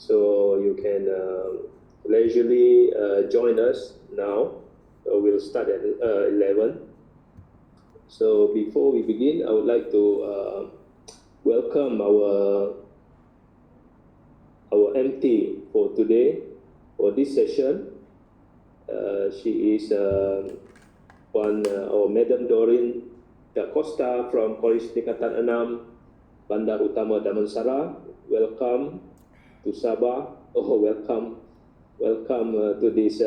so you can leisurely join us now. We'll start at 11. So before we begin, I would like to welcome our MT for today, for this session. She is our Madam Doreen Da Costa from College Tingkatan 6 Bandar Utama Damansara. Welcome to Sabah. Welcome to this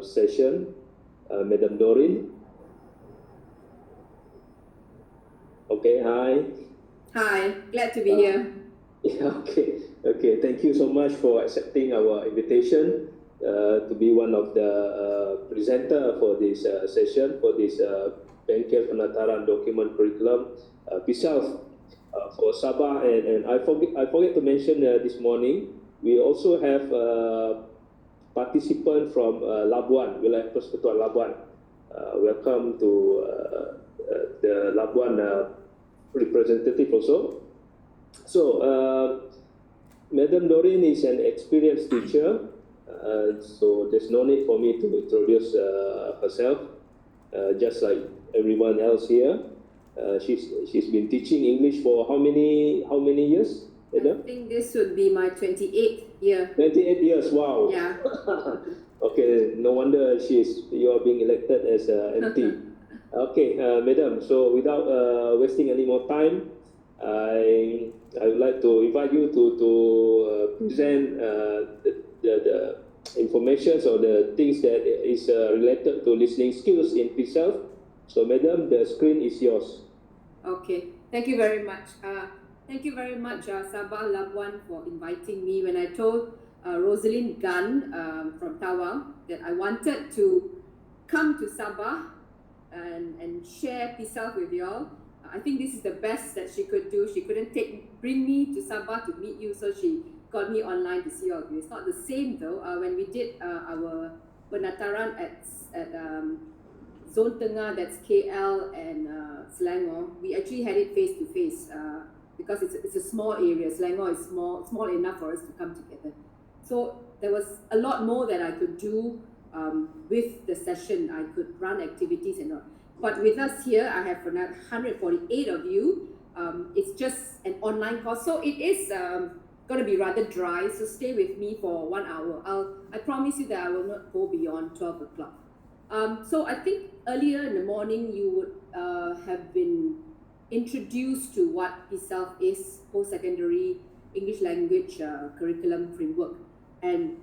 session, Madam Doreen. Okay, hi. Hi, glad to be here. Yeah, okay. Thank you so much for accepting our invitation to be one of the presenter for this session, for this Bengkel Penataran Document Curriculum PISALF for Sabah. And I forget to mention this morning, we also have participant from Labuan, Wilayah Persekutuan Labuan. Welcome to the Labuan representative also. So, Madam Doreen is an experienced teacher, so there's no need for me to introduce herself, just like everyone else here. She's been teaching English for how many years? I think this would be my 28th year. 28 years, wow. Yeah. Okay, no wonder you are being elected as MT. Okay, Madam, so without wasting any more time, I would like to invite you to present the information or the things that is related to listening skills in PISALF. So, Madam, the screen is yours. Okay, thank you very much. Thank you very much, Sabah Labuan, for inviting me. When I told Rosalind Gunn from Tawang that I wanted to come to Sabah and share PISALF with y'all, I think this is the best that she could do. She couldn't bring me to Sabah to meet you, so she got me online to see all of you. It's not the same though. When we did our penataran at Zone Tengah, that's KL and Selangor, we actually had it face to face because it's a small area. Selangor is small enough for us to come together. So there was a lot more that I could do with the session. I could run activities and all. But with us here, I have 148 of you. It's just an online course, so it is going to be rather dry. So stay with me for 1 hour. I promise you that I will not go beyond 12 o'clock. So I think earlier in the morning you would have been introduced to what PISALF is, post-secondary English language curriculum framework, and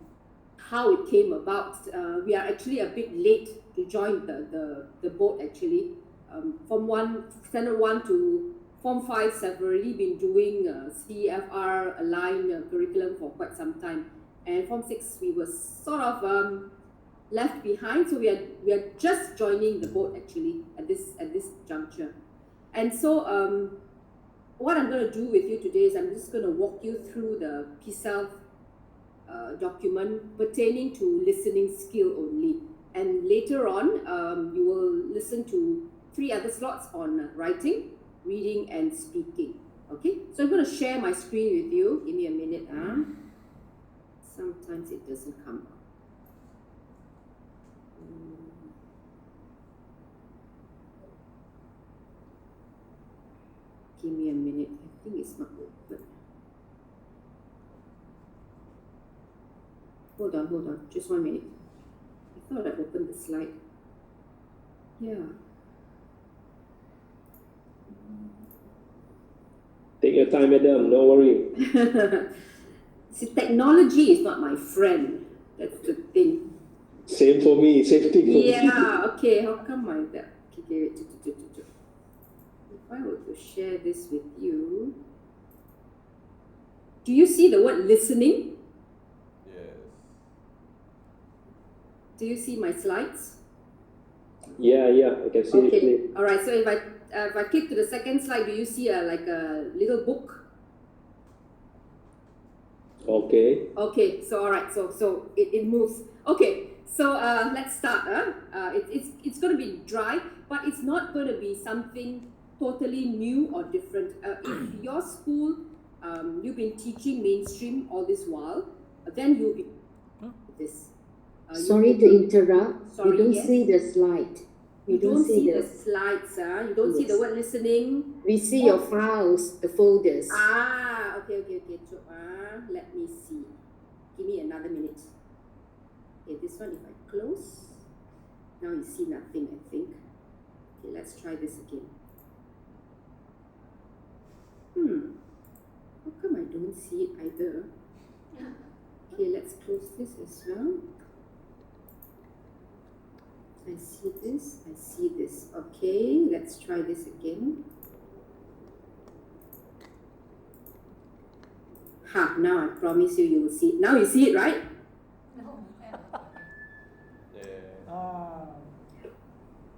how it came about. We are actually a bit late to join the boat actually. From Standard 1 to Form 5 have already been doing CFR aligned curriculum for quite some time, and Form 6 we were sort of left behind, so we are just joining the boat actually at this juncture. And so what I'm going to do with you today is I'm just going to walk you through the PISALF document pertaining to listening skill only, and later on you will listen to 3 other slots on writing, reading and speaking. Okay, so I'm going to share my screen with you. Give me a minute. Sometimes it doesn't come up. Give me a minute. I think it's not open. Hold on. Just 1 minute. I thought I opened the slide. Yeah. Take your time, Madam. No worry. See, technology is not my friend. That's the thing. Same for me. Same thing for me. Yeah. Okay. How come that? Okay. If I were to share this with you, do you see the word listening? Yes. Do you see my slides? Yeah, I can see it. Okay. All right. So if I click to the second slide, do you see like a little book? Okay. Okay. So all right. So it moves. Okay. So let's start. It's going to be dry, but it's not going to be something totally new or different. If your school, you've been teaching mainstream all this while, then you'll be this. Sorry to interrupt. Sorry, we don't yes? see the slide. You don't see the slides, you don't see the Yes. word listening. We see your files, the folders. Okay. So, let me see. Give me another minute. Okay, this one, if I close, now you see nothing, I think. Okay, let's try this again. How come I don't see it either? Okay, let's close this as well. I see this. Okay, let's try this again. Now I promise you, you will see it. Now you see it, right?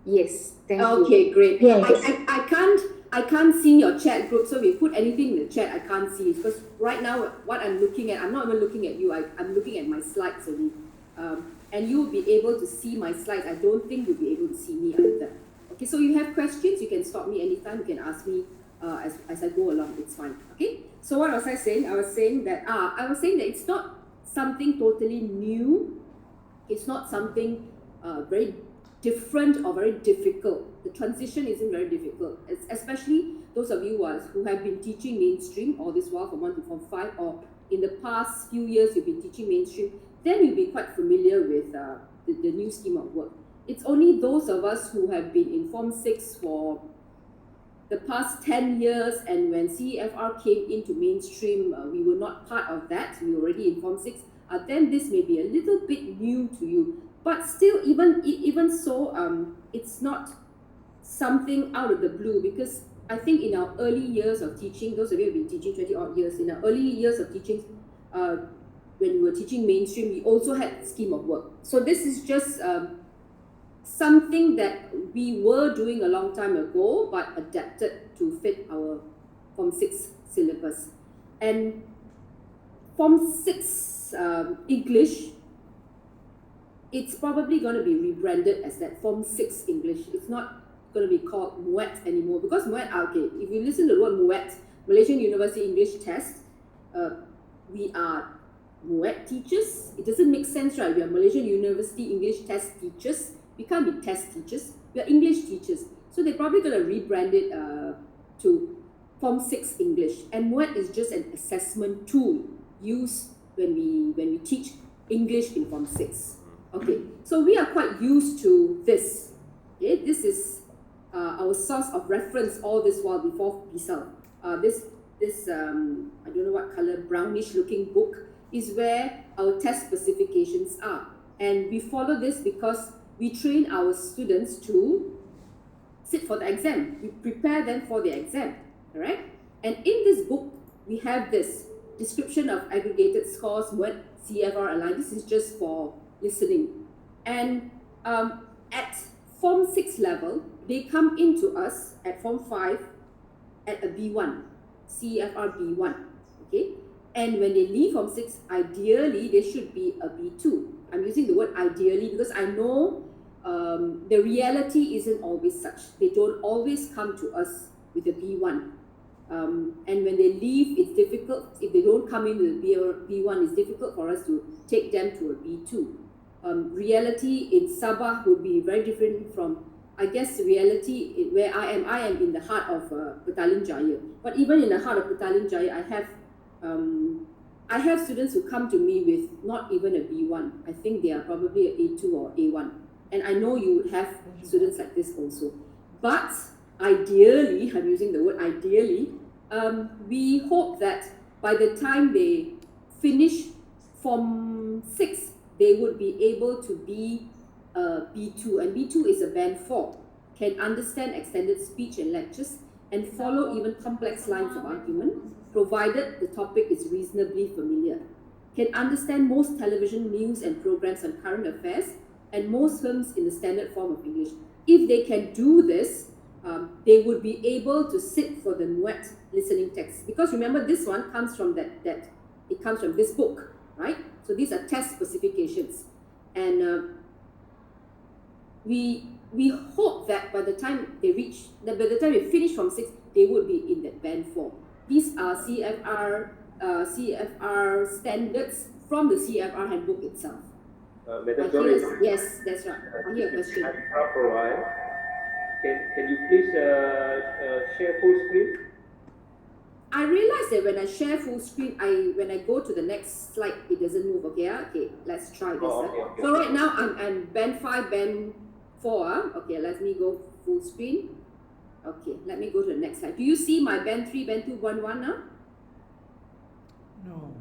Yes, thank you. Okay, great. Yes. I can't see your chat group, so if you put anything in the chat, I can't see it, because right now what I'm looking at, I'm not even looking at you, I'm looking at my slides only. And you'll be able to see my slides. I don't think you'll be able to see me either. Okay, so you have questions, you can stop me anytime, you can ask me as I go along, it's fine. Okay, so what was I saying? I was saying that it's not something totally new. It's not something very different or very difficult. The transition isn't very difficult, especially those of you who have been teaching mainstream all this while from 1 to Form 5, or in the past few years you've been teaching mainstream, then you'll be quite familiar with the new scheme of work. It's only those of us who have been in Form 6 for the past 10 years, and when CEFR came into mainstream, we were not part of that, we were already in Form 6, then this may be a little bit new to you. But still, even so, it's not something out of the blue, because I think in our early years of teaching, those of you who have been teaching 20 odd years, in our early years of teaching, when we were teaching mainstream, we also had scheme of work. So this is just something that we were doing a long time ago, but adapted to fit our Form 6 syllabus. And Form 6 English, it's probably going to be rebranded as that Form 6 English. It's not going to be called MUET anymore, because MUET, okay, if you listen to the word MUET, Malaysian University English Test, we are MUET teachers. It doesn't make sense, right? We are Malaysian University English Test teachers. We can't be test teachers. We are English teachers. So they're probably going to rebrand it to Form 6 English. And MUET is just an assessment tool used when we teach English in Form 6. Okay, so we are quite used to this. Okay, this is our source of reference all this while before PISA. This I don't know what color, brownish looking book is where our test specifications are. And we follow this because we train our students to sit for the exam. We prepare them for the exam, alright? And in this book, we have this description of aggregated scores, what CFR aligned. This is just for listening. And at Form 6 level, they come into us at Form 5 at a B1, CFR B1, okay? And when they leave Form 6, ideally, they should be a B2. I'm using the word ideally because I know the reality isn't always such. They don't always come to us with a B1. And when they leave, it's difficult. If they don't come in with a B1, it's difficult for us to take them to a B2. Reality in Sabah would be very different from, I guess, reality where I am in the heart of Petaling Jaya. But even in the heart of Petaling Jaya, I have students who come to me with not even a B1. I think they are probably an A2 or A1. And I know you would have students like this also. But ideally, I'm using the word ideally, we hope that by the time they finish Form 6, they would be able to be a B2. And B2 is a band 4, can understand extended speech and lectures and follow even complex lines of argument, provided the topic is reasonably familiar, can understand most television news and programs on current affairs, and most films in the standard form of English. If they can do this, they would be able to sit for the MUET listening text. Because remember, this one comes from it comes from this book, right? So these are test specifications. And we hope that by the time they finish Form 6, they would be in that band 4. These are CFR CFR standards from the CFR handbook itself. Madam Doris, Yes, that's right. I hear a question. I'm up for a while. Can you please share full screen? I realize that when I share full screen, when I go to the next slide, it doesn't move. Okay, okay, let's try this. Okay. So right now I'm band 5, band 4. Okay, let me go full screen. Okay, let me go to the next slide. Do you see my band 3, band 2, band 1 now? No.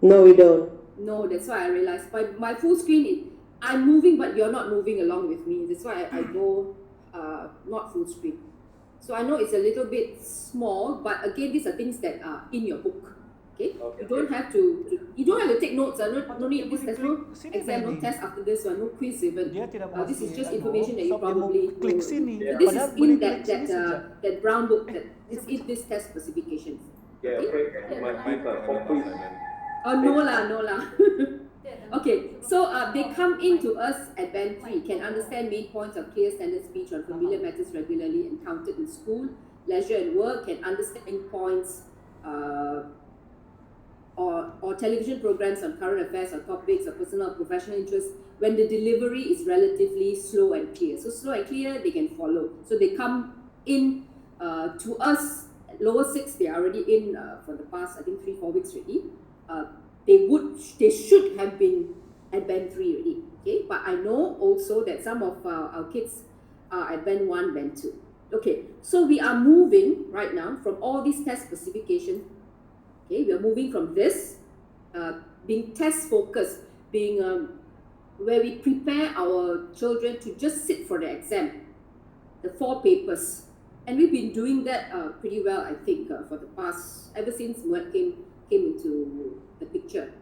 No, we don't. No, that's why I realized. My full screen, I'm moving, but you're not moving along with me. That's why I go not full screen. So I know it's a little bit small, but again, these are things that are in your book. Okay? You don't have to take notes. No need. There's no exam, no test after this one, no quiz even. Dia tidak This is berhasil, just information that you sebab dia mau probably klik know. sini. So this is Padahal in boleh that klik sini saja. that brown book that is in this test specifications. Yeah, okay. My for quiz. Oh, no lah. Okay, so they come into us at band 3, can understand main points of clear standard speech on familiar matters regularly encountered in school, leisure and work, can understand points or television programs on current affairs or topics of personal or professional interest when the delivery is relatively slow and clear. So slow and clear, they can follow. So they come in to us, lower 6, they are already in for the past, I think, 3-4 weeks already. They should have been at band 3 already. Okay, but I know also that some of our kids are at band 1, band 2. Okay, so we are moving right now from all these test specifications. Okay, we are moving from this being test focused, being where we prepare our children to just sit for the exam, the 4 papers, and we've been doing that pretty well, I think, for the past, ever since Muad came into the picture.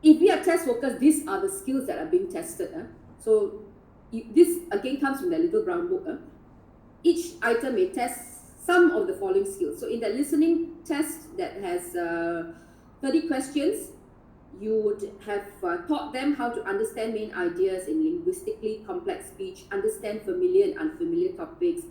If we are test focused, these are the skills that are being tested. So this again comes from the little brown book. Each item may test some of the following skills. So in the listening test that has 30 questions, you would have taught them how to understand main ideas in linguistically complex speech, understand familiar and unfamiliar topics,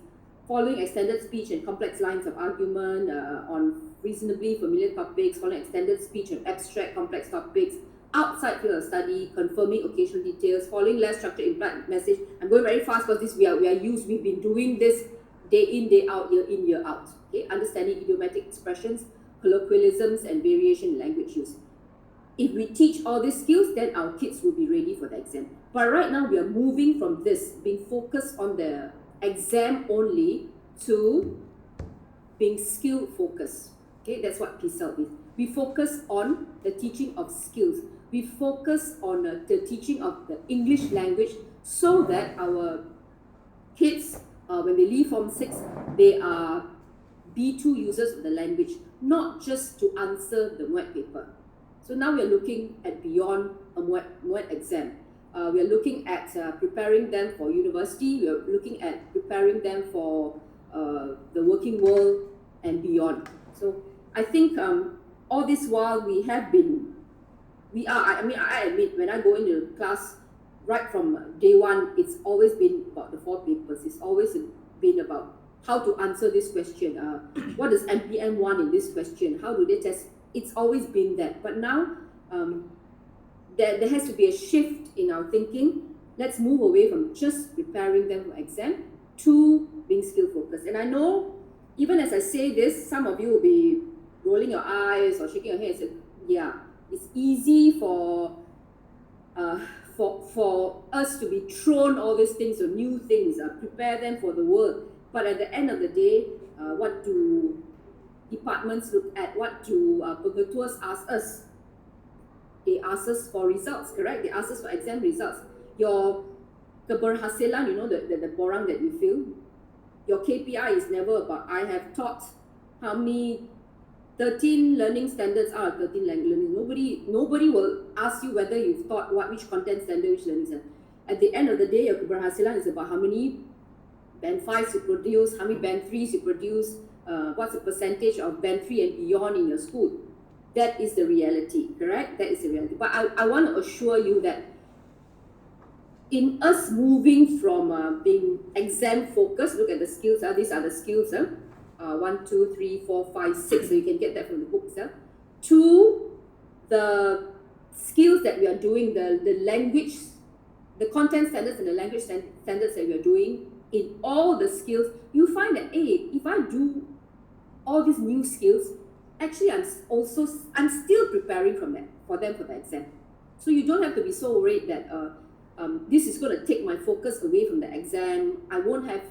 following extended speech and complex lines of argument on reasonably familiar topics, following extended speech on abstract complex topics, outside field of study, confirming occasional details, following less structured implied message. I'm going very fast because this we've been doing this day in, day out, year in, year out. Okay, understanding idiomatic expressions, colloquialisms, and variation in language use. If we teach all these skills, then our kids will be ready for the exam. But right now, we are moving from this, being focused on the exam only, to being skill focused. Okay, that's what PSEL is. We focus on the teaching of skills. We focus on the teaching of the English language so that our kids, when they leave Form 6, they are B2 users of the language, not just to answer the MUET paper. So now we are looking at beyond a MUET exam. We are looking at preparing them for university. We are looking at preparing them for the working world and beyond. So I think all this while I admit, when I go into class, right from day 1, it's always been about the 4 papers. It's always been about how to answer this question. What does MPM want in this question? How do they test? It's always been that. But now, there has to be a shift in our thinking. Let's move away from just preparing them for exam to being skill focused. And I know, even as I say this, some of you will be rolling your eyes or shaking your head and say, yeah, it's easy for us to be thrown all these things or new things, prepare them for the world. But at the end of the day, what do departments look at? What do pengetuas ask us? They ask us for results, correct? They ask us for exam results. Your keberhasilan, the borang that you fill, your KPI is never about, I have taught how many 13 learning standards are 13 learning. Nobody will ask you whether you've taught which content standard, which learning standard. At the end of the day, your keberhasilan is about how many band 5s you produce, how many band 3s you produce, what's the percentage of band 3 and beyond in your school. That is the reality, correct? That is the reality. But I want to assure you that in us moving from being exam focused, look at the skills, these are the skills, 1, 2, 3, 4, 5, 6. So you can get that from the book itself. 2, the skills that we are doing, the language, the content standards and the language standards that we are doing in all the skills, you find that, hey, if I do all these new skills, actually I'm still preparing for them for the exam. So you don't have to be so worried that this is going to take my focus away from the exam. I won't have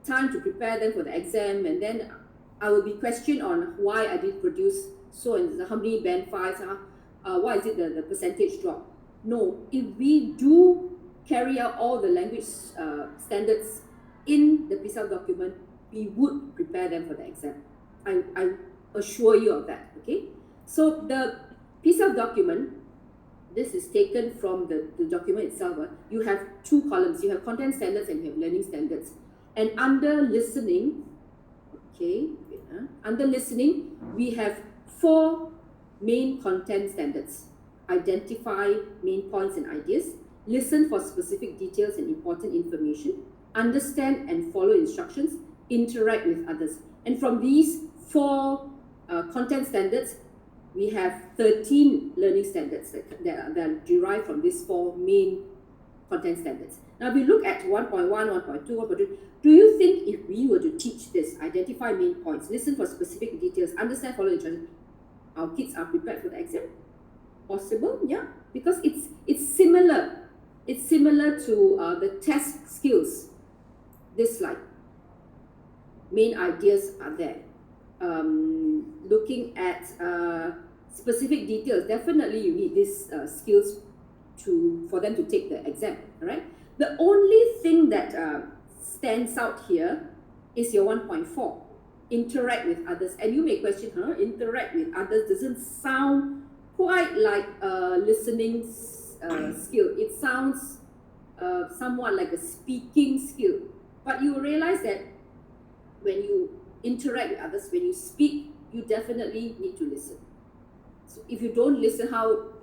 time to prepare them for the exam, and then I will be questioned on why I didn't produce so and how many band 5s, why is it the percentage drop. No, if we do carry out all the language standards in the PISA document, we would prepare them for the exam. I assure you of that, okay? So the PISA document, this is taken from the document itself. You have 2 columns. You have content standards and you have learning standards. And under listening, okay, under listening, we have 4 main content standards. Identify main points and ideas, listen for specific details and important information, understand and follow instructions, interact with others. And from these 4 content standards, we have 13 learning standards that are derived from these 4 main content standards. Now, if we look at 1.1, 1.2, 1.3, do you think if we were to teach this, identify main points, listen for specific details, understand, follow instructions, our kids are prepared for the exam? Possible, yeah, because it's similar. It's similar to the test skills. This slide. Main ideas are there. Looking at specific details, definitely you need these skills for them to take the exam. All right. The only thing that stands out here is your 1.4. Interact with others, and you may question, interact with others doesn't sound quite like a listening skill. It sounds somewhat like a speaking skill. But you realize that when you interact with others, when you speak, you definitely need to listen. So if you don't listen,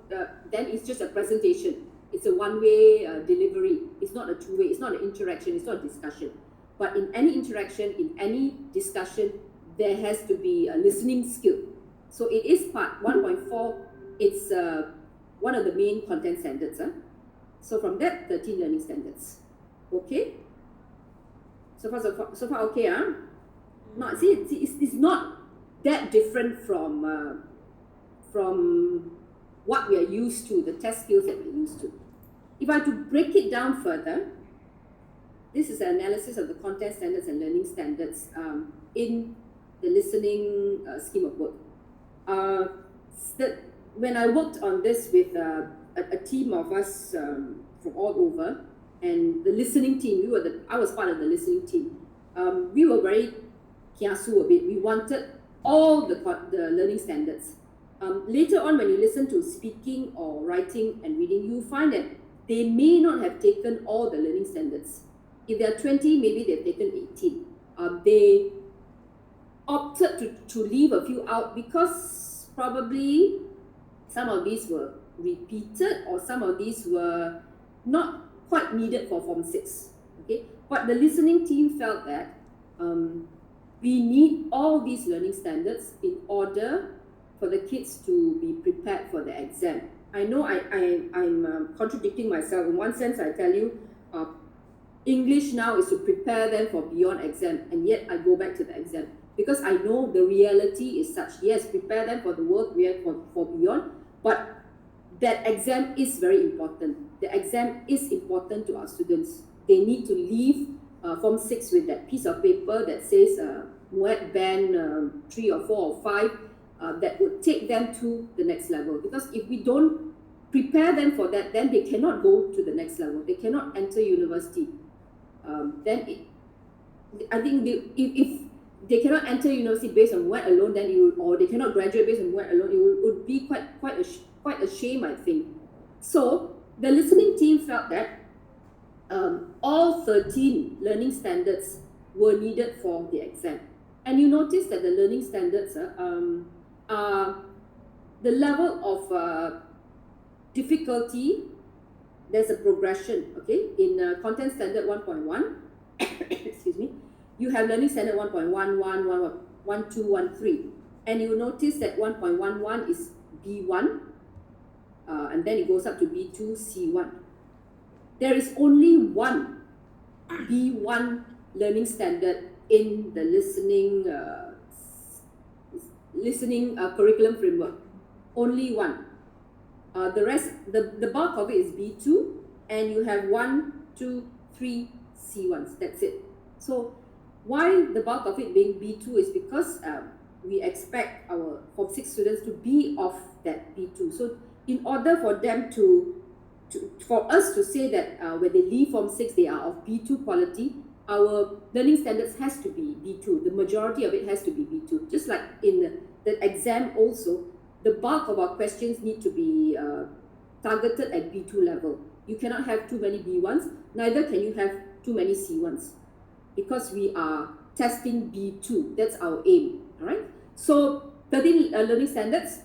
then it's just a presentation. It's a one-way delivery. It's not a two-way. It's not an interaction. It's not a discussion. But in any interaction, in any discussion, there has to be a listening skill. So it is part 1.4. It's one of the main content standards. So from that, 13 learning standards. Okay? So far okay, No, see, it's not that different from what we are used to, the test skills that we're used to. If I had to break it down further, this is an analysis of the content standards and learning standards in the listening scheme of work. When I worked on this with a team of us from all over, and the listening team, I was part of the listening team. We were very kiasu a bit. We wanted all the learning standards. Later on, when you listen to speaking or writing and reading, you find that they may not have taken all the learning standards. If there are 20, maybe they've taken 18. They opted to leave a few out because probably some of these were repeated or some of these were not quite needed for Form 6. Okay? But the listening team felt that we need all these learning standards in order for the kids to be prepared for the exam. I know I'm contradicting myself. In one sense, I tell you, English now is to prepare them for beyond exam, and yet I go back to the exam because I know the reality is such. Yes, prepare them for the work we have for beyond, but that exam is very important. The exam is important to our students. They need to leave Form 6 with that piece of paper that says Moet Band 3 or 4 or 5 that would take them to the next level. Because if we don't prepare them for that, then they cannot go to the next level. They cannot enter university. I think if they cannot enter university based on Moet alone, then or they cannot graduate based on Moet alone, it would be quite a shame, I think. So the listening team felt that all 13 learning standards were needed for the exam. And you notice that the learning standards are the level of difficulty. There's a progression, okay? In content standard 1.1, excuse me, you have learning standard 1.11, 1.12, 1.3, and you will notice that 1.11 is B1, and then it goes up to B2, C1. There is only one B1 learning standard in the listening curriculum framework. Only one. The rest, the bulk of it is B2, and you have 1, 2, 3 C1s. That's it. So why the bulk of it being B2 is because we expect our Form 6 students to be of that B2. So in order for them for us to say that when they leave Form 6, they are of B2 quality, our learning standards has to be B2. The majority of it has to be B2. Just like in the exam also, the bulk of our questions need to be targeted at B2 level. You cannot have too many B1s, neither can you have too many C1s, because we are testing B2. That's our aim, all right? So 13 learning standards,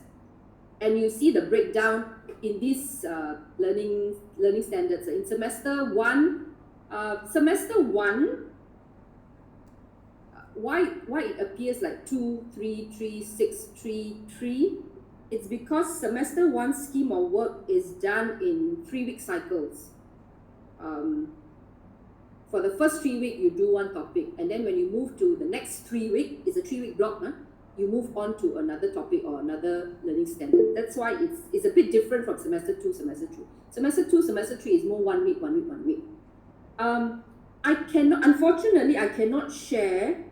and you see the breakdown in these learning standards. In semester 1, why it appears like 2, 3, 3, 6, 3, 3? It's because semester 1 scheme of work is done in 3-week cycles. For the first 3 weeks, you do one topic, and then when you move to the next 3 week, it's a 3-week block, you move on to another topic or another learning standard. That's why it's a bit different from semester 2, semester 3. Semester 2, semester 3 is more 1 week, 1 week, 1 week. Unfortunately, I cannot share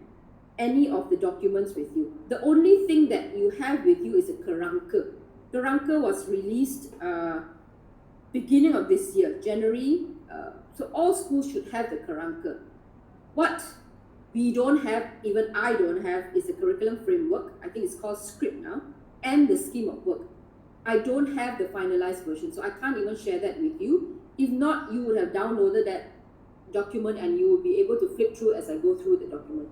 any of the documents with you. The only thing that you have with you is a kerangka. Kerangka was released beginning of this year, January. So all schools should have the kerangka. What we don't have, even I don't have, is the curriculum framework. I think it's called script now, and the scheme of work. I don't have the finalized version, so I can't even share that with you. If not, you would have downloaded that document and you will be able to flip through as I go through the document.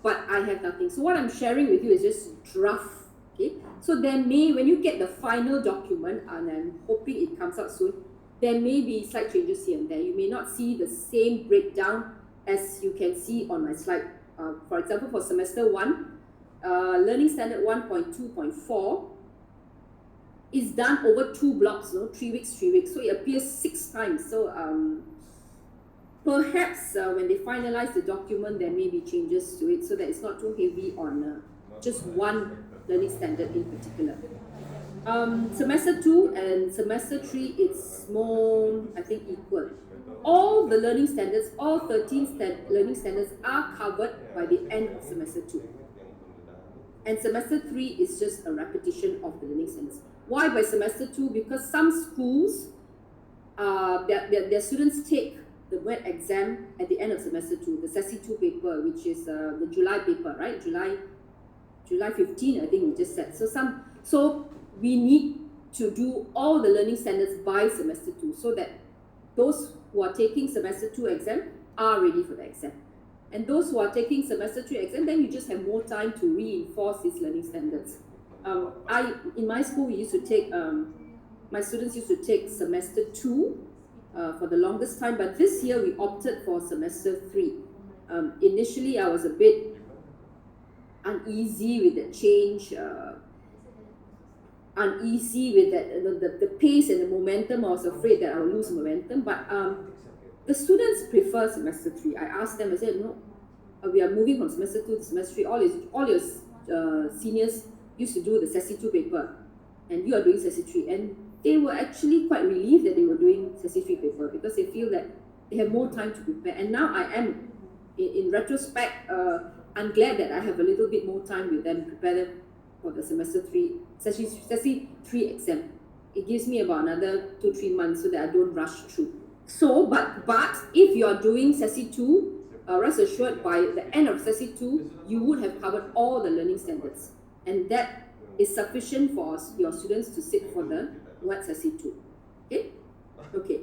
But I have nothing. So what I'm sharing with you is just draft. Okay. So there may, when you get the final document, and I'm hoping it comes out soon, there may be slight changes here and there. You may not see the same breakdown as you can see on my slide. For example, for semester 1, learning standard 1.2.4 is done over 2 blocks, 3 weeks, 3 weeks. So it appears 6 times. So perhaps when they finalize the document, there may be changes to it so that it's not too heavy on just one learning standard in particular. Semester 2 and semester 3, it's more, I think, equal. All the learning standards, all 13 learning standards are covered by the end of semester 2. And semester 3 is just a repetition of the learning standards. Why by semester 2? Because some schools, their students take the wet exam at the end of semester 2, the SESI 2 paper, which is the July paper, right? July 15, I think we just said. So we need to do all the learning standards by semester 2 so that those who are taking semester 2 exam are ready for the exam. And those who are taking semester 3 exam, then you just have more time to reinforce these learning standards. In my school, we used to take, my students used to take semester 2 for the longest time, but this year we opted for semester 3. Initially, I was a bit uneasy with the change, uneasy with that the pace and the momentum. I was afraid that I would lose momentum, but the students prefer semester 3. I asked them, I said, no, we are moving from semester 2 to semester 3. All your seniors used to do the SESI 2 paper, and you are doing SESI 3. And they were actually quite relieved that they were doing SESI 3 paper because they feel that they have more time to prepare. And now I am, in retrospect, I'm glad that I have a little bit more time with them, prepare them for the semester 3, SESI 3 exam. It gives me about another 2-3 months so that I don't rush through. So, but if you are doing SESI 2, rest assured by the end of SESI 2, you would have covered all the learning standards. And that is sufficient for your students to sit for the wet SESI 2. Okay? Okay.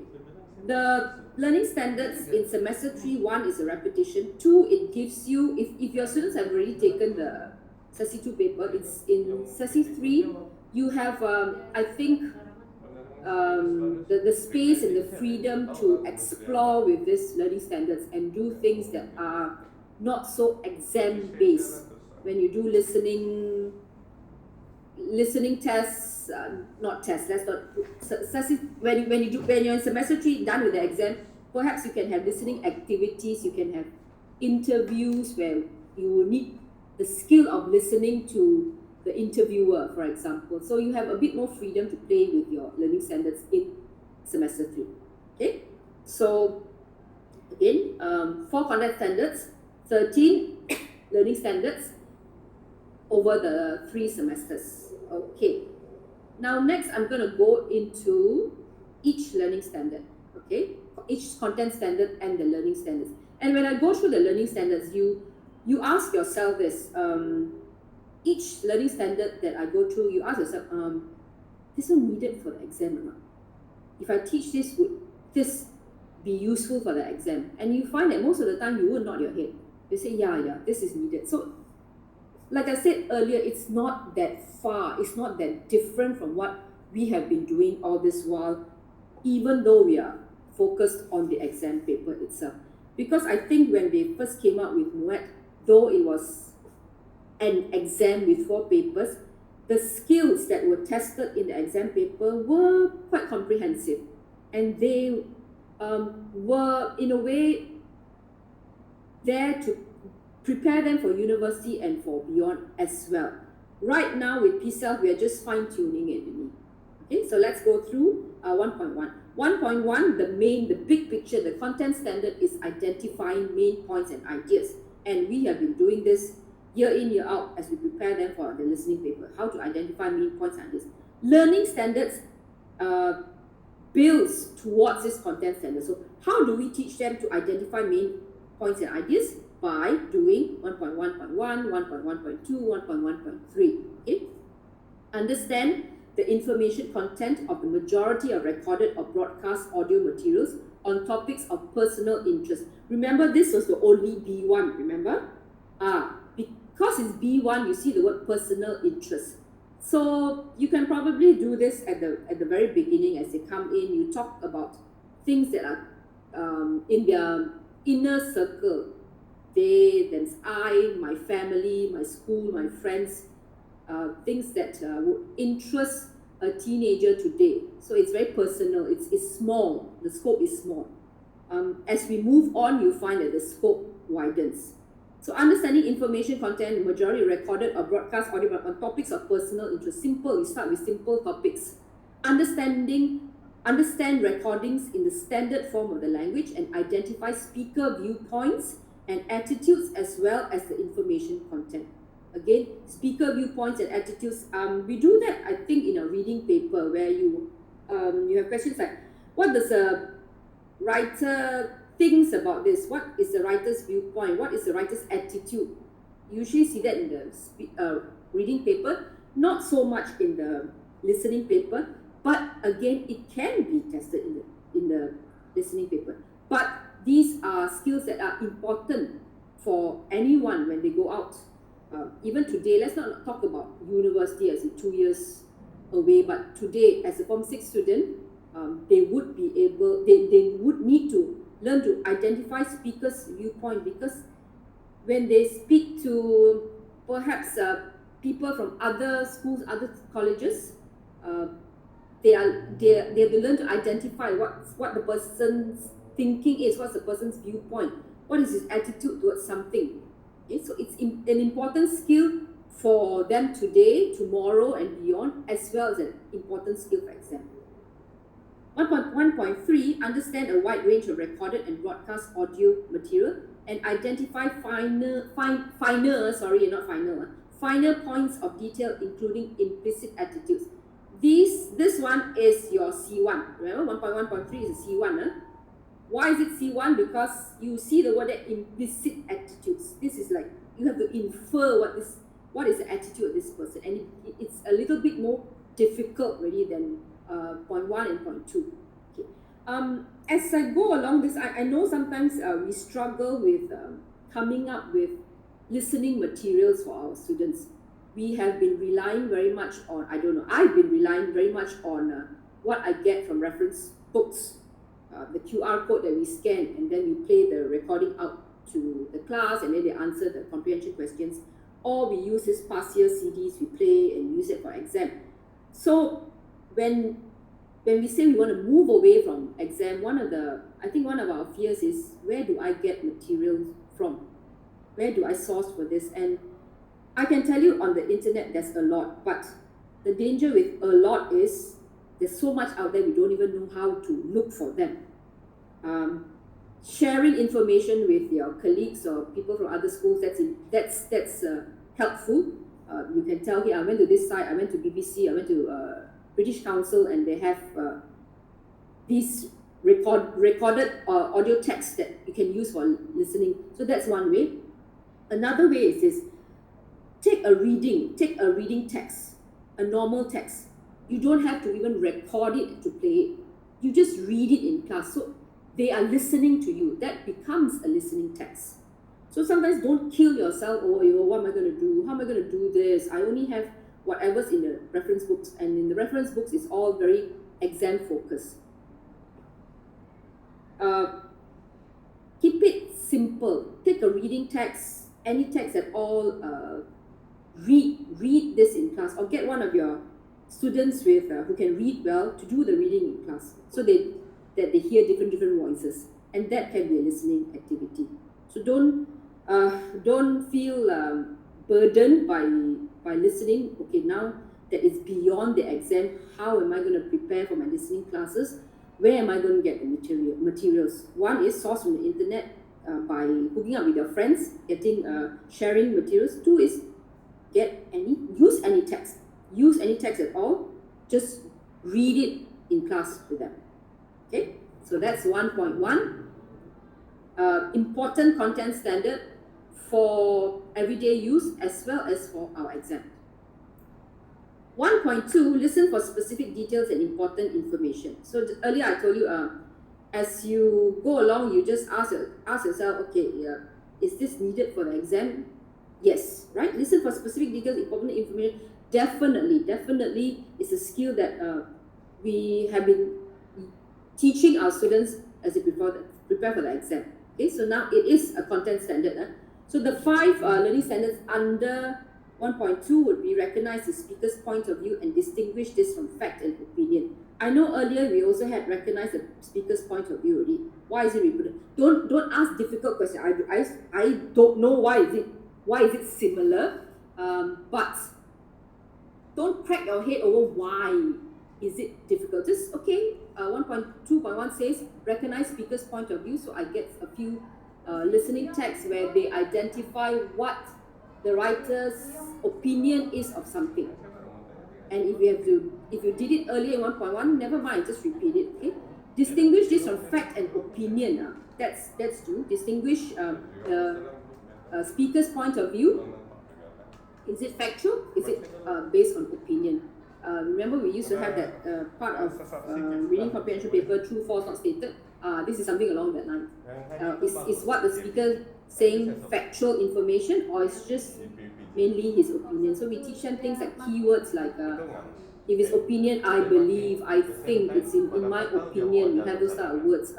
The learning standards in semester 3, 1 is a repetition. 2, it gives you, if your students have already taken the SESI 2 paper, it's in SESI 3, you have, I think, the space and the freedom to explore with these learning standards and do things that are not so exam-based. When you do listening tests, not tests, let's not, when you're in semester 3, done with the exam, perhaps you can have listening activities, you can have interviews where you will need the skill of listening to the interviewer, for example. So you have a bit more freedom to play with your learning standards in semester 3. Okay, so again, 4 content standards, 13 learning standards over the 3 semesters. Okay, now next I'm going to go into each learning standard, okay, each content standard and the learning standards. And when I go through the learning standards, you ask yourself this, each learning standard that I go through, you ask yourself, this one needed for the exam or not? If I teach this, would this be useful for the exam? And you find that most of the time you will nod your head. You say, yeah, this is needed. So, like I said earlier, it's not that far, it's not that different from what we have been doing all this while, even though we are focused on the exam paper itself. Because I think when they first came out with MUET, though it was an exam with 4 papers, the skills that were tested in the exam paper were quite comprehensive, and they were in a way there to prepare them for university and for beyond as well. Right now with PSELF, we are just fine-tuning it. Okay, so let's go through 1.1. 1.1, the big picture, the content standard is identifying main points and ideas. And we have been doing this year in, year out as we prepare them for the listening paper, how to identify main points and ideas. Learning standards builds towards this content standard. So how do we teach them to identify main points and ideas? By doing 1.1.1, 1.1.2, 1.1.3. Okay? Understand the information content of the majority of recorded or broadcast audio materials on topics of personal interest. Remember, this was the only B1, remember? Because it's B1, you see the word personal interest. So you can probably do this at the very beginning as they come in. You talk about things that are in their inner circle. They, them, I, my family, my school, my friends, things that would interest a teenager today. So it's very personal, it's small, the scope is small. As we move on, you find that the scope widens. So understanding information content, the majority recorded or broadcast audio on topics of personal interest. Simple, you start with simple topics. Understand recordings in the standard form of the language and identify speaker viewpoints and attitudes as well as the information content. Again, speaker viewpoints and attitudes. We do that, I think, in a reading paper where you have questions like, what does a writer thinks about this? What is the writer's viewpoint? What is the writer's attitude? You usually see that in the reading paper, not so much in the listening paper, but again, it can be tested in the listening paper. But these are skills that are important for anyone when they go out. Even today, let's not talk about university as in 2 years away, but today, as a Form 6 student, they would need to learn to identify speakers' viewpoint, because when they speak to perhaps people from other schools, other colleges, they have to learn to identify what the person's thinking is, what's the person's viewpoint, what is his attitude towards something. Okay, so it's an important skill for them today, tomorrow, and beyond, as well as an important skill for exam. 1.3, understand a wide range of recorded and broadcast audio material and identify finer points of detail, including implicit attitudes. This one is your C1. Remember, 1.1.3 is a C1. Why is it C1? Because you see the word that implicit attitudes. This is like, you have to infer what is the attitude of this person, and it's a little bit more difficult really than point 1 and point 2. Okay. As I go along this, I know sometimes we struggle with coming up with listening materials for our students. We have been relying very much on, I've been relying very much on what I get from reference books, the QR code that we scan, and then we play the recording out to the class and then they answer the comprehension questions, or we use this past year CDs, we play and use it for exam. So when we say we want to move away from exam, I think one of our fears is, where do I get materials from? Where do I source for this? And I can tell you on the internet there's a lot, but the danger with a lot is there's so much out there we don't even know how to look for them. Sharing information with your colleagues or people from other schools, that's helpful. You can tell, here, I went to this site, I went to BBC, I went to British Council, and they have these recorded audio text that you can use for listening. So that's one way. Another way is this: take a reading text, a normal text. You don't have to even record it to play it. You just read it in class. So they are listening to you. That becomes a listening text. So sometimes don't kill yourself. Oh, what am I going to do? How am I going to do this? I only have whatever's in the reference books. And in the reference books, it's all very exam focused. Keep it simple. Take a reading text, any text at all. Read this in class, or get one of your students with who can read well to do the reading in class, so that they hear different voices, and that can be a listening activity. So don't feel burdened by listening. Okay, now that it's beyond the exam, how am I going to prepare for my listening classes? Where am I going to get the materials? One is source from the internet by hooking up with your friends, sharing materials. Two is use any text at all. Just read it in class with them. Okay, so that's 1.1. Important content standard for everyday use as well as for our exam. 1.2, listen for specific details and important information. So earlier I told you, as you go along, you just ask yourself, okay, is this needed for the exam? Yes, right? Listen for specific details, important information. Definitely is a skill that we have been teaching our students as they prepare for the exam. Okay, so now it is a content standard. So the 5 learning standards under 1.2 would be recognize the speaker's point of view and distinguish this from fact and opinion. I know earlier we also had recognized the speaker's point of view already. Why is it repeated? Don't ask difficult questions. I don't know why is it similar, but don't crack your head over why is it difficult. Just okay. 1.2.1 says recognize speaker's point of view. So I get a few listening texts where they identify what the writer's opinion is of something. And if you did it earlier in 1.1, never mind, just repeat it. Okay. Distinguish this from fact and opinion. That's true. Distinguish the speaker's point of view. Is it factual? Is it based on opinion? Remember, we used to have that part of reading comprehension paper, true, false, not stated. This is something along that line. Is what the speaker saying factual information, or it's just mainly his opinion? So we teach them things like keywords like if it's opinion, I believe, I think, it's in my opinion. You have those type of words.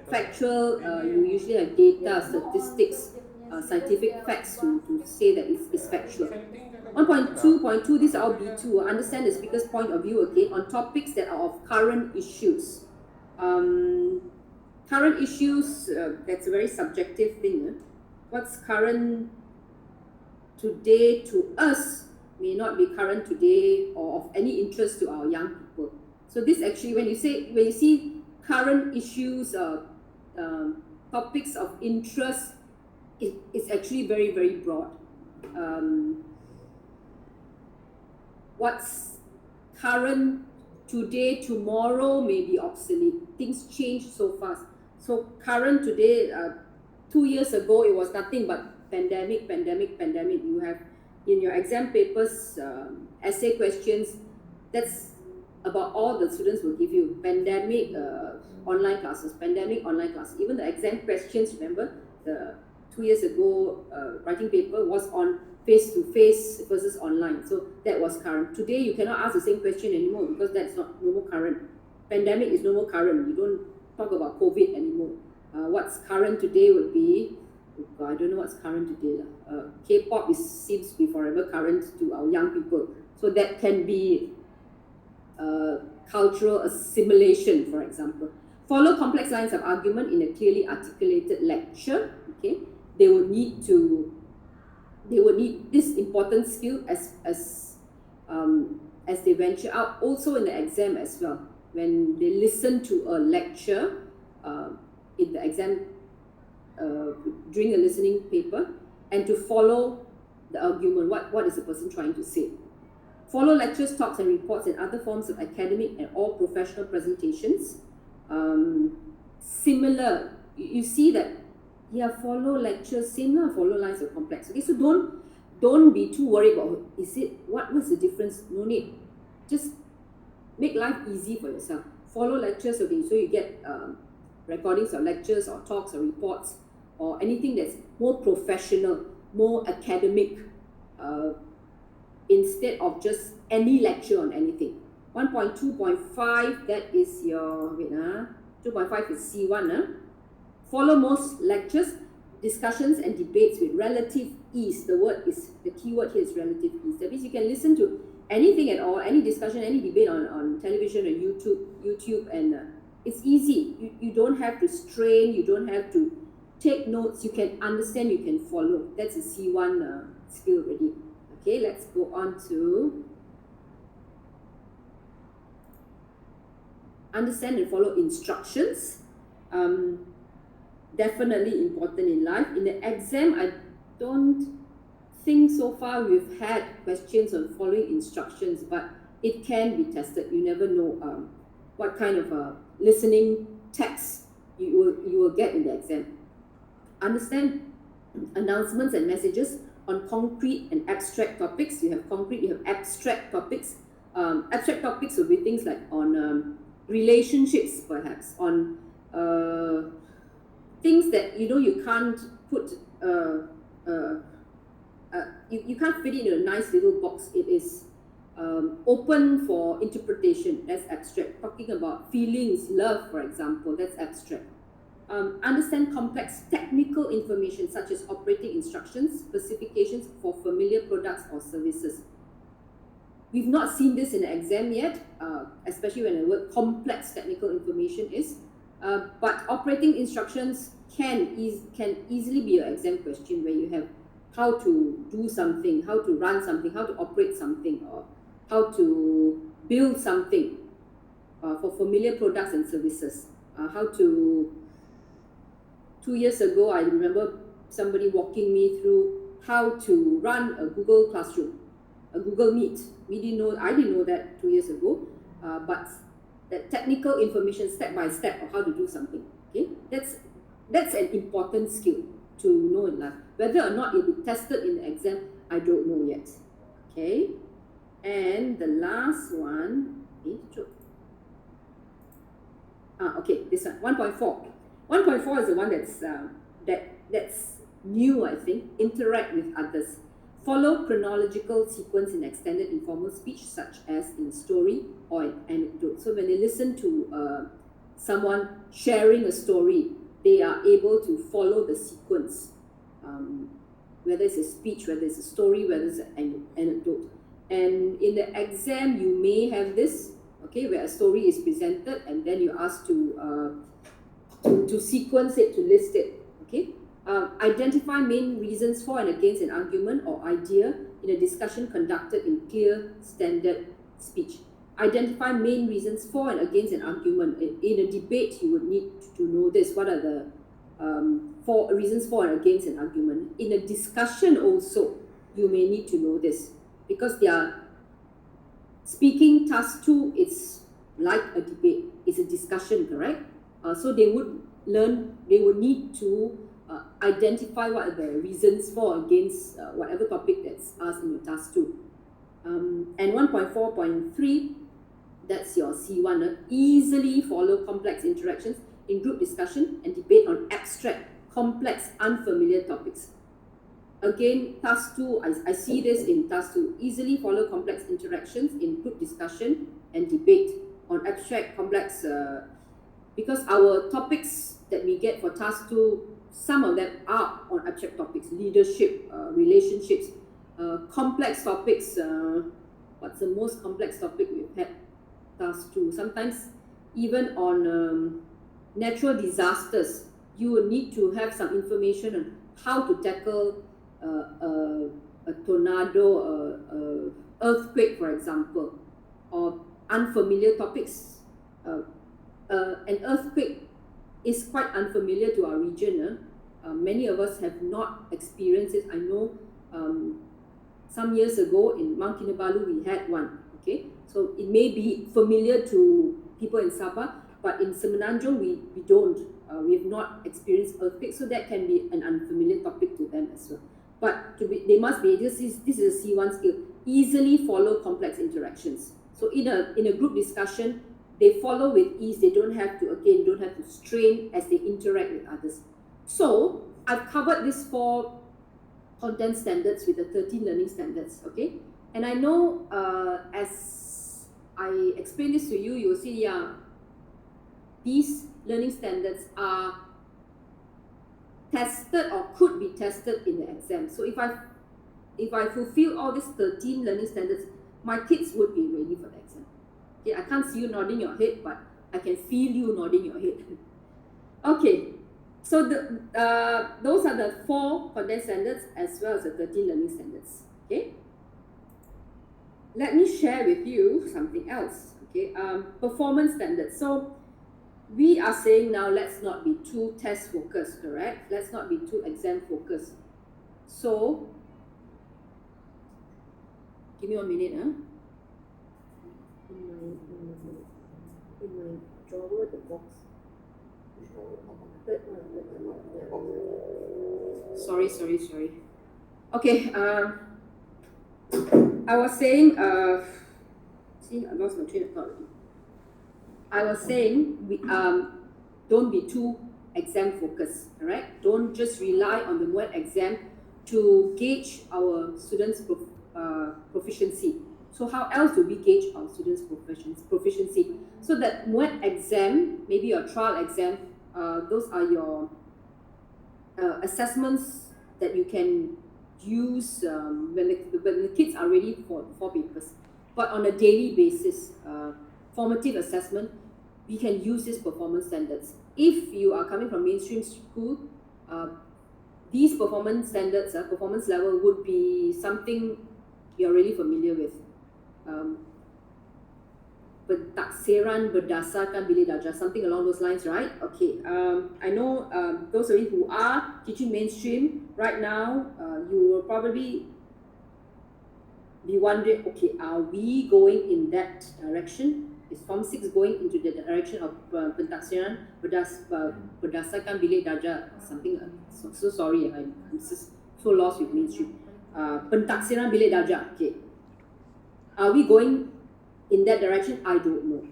Factual, you usually have data, statistics, scientific facts to say that it's factual. 1.2.2, these are all B2. Understand the speaker's point of view again on topics that are of current issues. Current issues, that's a very subjective thing. What's current today to us may not be current today or of any interest to our young people. So this actually, when you see current issues, topics of interest, it's actually very, very broad. What's current today, tomorrow may be obsolete. Things change so fast. So current today, 2 years ago, it was nothing but pandemic. You have in your exam papers, essay questions, that's about all the students will give you. Pandemic, online classes, Even the exam questions, remember, the 2 years ago writing paper was on face-to-face versus online. So that was current. Today, you cannot ask the same question anymore because that's no more current. Pandemic is no more current. You don't talk about COVID anymore. What's current today would be I don't know what's current today. K-pop seems to be forever current to our young people. So that can be cultural assimilation, for example. Follow complex lines of argument in a clearly articulated lecture. Okay, they would need this important skill as they venture out, also in the exam as well. When they listen to a lecture in the exam, during the listening paper, and to follow the argument, what is the person trying to say. Follow lectures, talks, and reports and other forms of academic and all professional presentations. Similar, you see that, follow lectures, similar, follow lines of complex. Okay, so don't be too worried about what's the difference. No need. Just make life easy for yourself. Follow lectures, okay, so you get recordings of lectures or talks or reports or anything that's more professional, more academic, instead of just any lecture on anything. 1.2.5, that is your, 2.5 is C1. Follow most lectures, discussions and debates with relative ease. The keyword here is relative ease. That means you can listen to anything at all, any discussion, any debate on television or YouTube, and it's easy. You don't have to strain, you don't have to take notes, you can understand, you can follow. That's a C1 skill already. Okay, let's go on to understand and follow instructions. Definitely important in life. In the exam, I don't think so far we've had questions on following instructions, but it can be tested. You never know what kind of listening text you will get in the exam. Understand announcements and messages on concrete and abstract topics. You have concrete, you have abstract topics. Abstract topics will be things like on relationships, perhaps, on things that you can't put you can't fit it in a nice little box. It is open for interpretation. That's abstract. Talking about feelings, love, for example, that's abstract. Understand complex technical information such as operating instructions, specifications for familiar products or services. We've not seen this in the exam yet, especially when the word complex technical information is. But operating instructions can easily be an exam question where you have how to do something, how to run something, how to operate something, or how to build something for familiar products and services. 2 years ago, I remember somebody walking me through how to run a Google Classroom, a Google Meet. I didn't know that 2 years ago, but that technical information step by step of how to do something. Okay, that's an important skill to know in life. Whether or not it will be tested in the exam, I don't know yet. Okay, and the last one, this one, 1.4. 1.4 is the one that's new, I think. Interact with others. Follow chronological sequence in extended informal speech, such as in a story or an anecdote. So when they listen to someone sharing a story, they are able to follow the sequence, whether it's a speech, whether it's a story, whether it's an anecdote. And in the exam, you may have this, okay, where a story is presented and then you're asked to sequence it, to list it. Okay. Identify main reasons for and against an argument or idea in a discussion conducted in clear standard speech. Identify main reasons for and against an argument. In a debate, you would need to know this. What are the reasons for and against an argument? In a discussion also, you may need to know this, because they are speaking task 2, it's like a debate. It's a discussion, correct? So they would need to identify what are the reasons for or against whatever topic that's asked in your task 2. And 1.4.3, that's your C1. Easily follow complex interactions in group discussion and debate on abstract, complex, unfamiliar topics. Again, task 2, I see this in task 2. Easily follow complex interactions in group discussion and debate on abstract, complex, because our topics that we get for task 2 some of them are on abstract topics, leadership, relationships, complex topics. What's the most complex topic we've had task to? Sometimes even on natural disasters, you will need to have some information on how to tackle a tornado, earthquake, for example, or unfamiliar topics. An earthquake is quite unfamiliar to our region. Many of us have not experienced it. I know some years ago in Mount Kinabalu we had one. Okay, so it may be familiar to people in Sabah, but in Semenanjung we don't. We have not experienced earthquakes, so that can be an unfamiliar topic to them as well. But they must be. This is a C1 skill. Easily follow complex interactions. So in a group discussion, they follow with ease. They don't have to strain as they interact with others. So I've covered these 4 content standards with the 13 learning standards. Okay, and I know as I explain this to you, you'll see, yeah, these learning standards are tested or could be tested in the exam. So if I fulfill all these 13 learning standards, my kids would be ready for the exam. Okay, I can't see you nodding your head, but I can feel you nodding your head. Okay, so those are the 4 content standards as well as the 13 learning standards. Okay, let me share with you something else. Okay, performance standards. So we are saying now, let's not be too test focused, correct? Let's not be too exam focused. So give me 1 minute. In my drawer, the box. Sorry. Okay, I was saying, see, I lost my train of thought already. I was saying, don't be too exam focused, alright? Don't just rely on the MUET exam to gauge our students' proficiency. So how else do we gauge our students' proficiency? So that MUET exam, maybe your trial exam, those are your assessments that you can use when the kids are ready for 4 papers. But on a daily basis, formative assessment, we can use these performance standards. If you are coming from mainstream school, these performance standards, performance level would be something you're really familiar with. Pentaksiran berdasarkan bilik darjah, something along those lines, right? Okay, I know those of you who are teaching mainstream right now, you will probably be wondering, okay, are we going in that direction? Is Form 6 going into the direction of pentaksiran berdasarkan bilik darjah? Something, so sorry, I'm just so lost with mainstream. Pentaksiran bilik darjah, okay. Are we going in that direction? I don't know.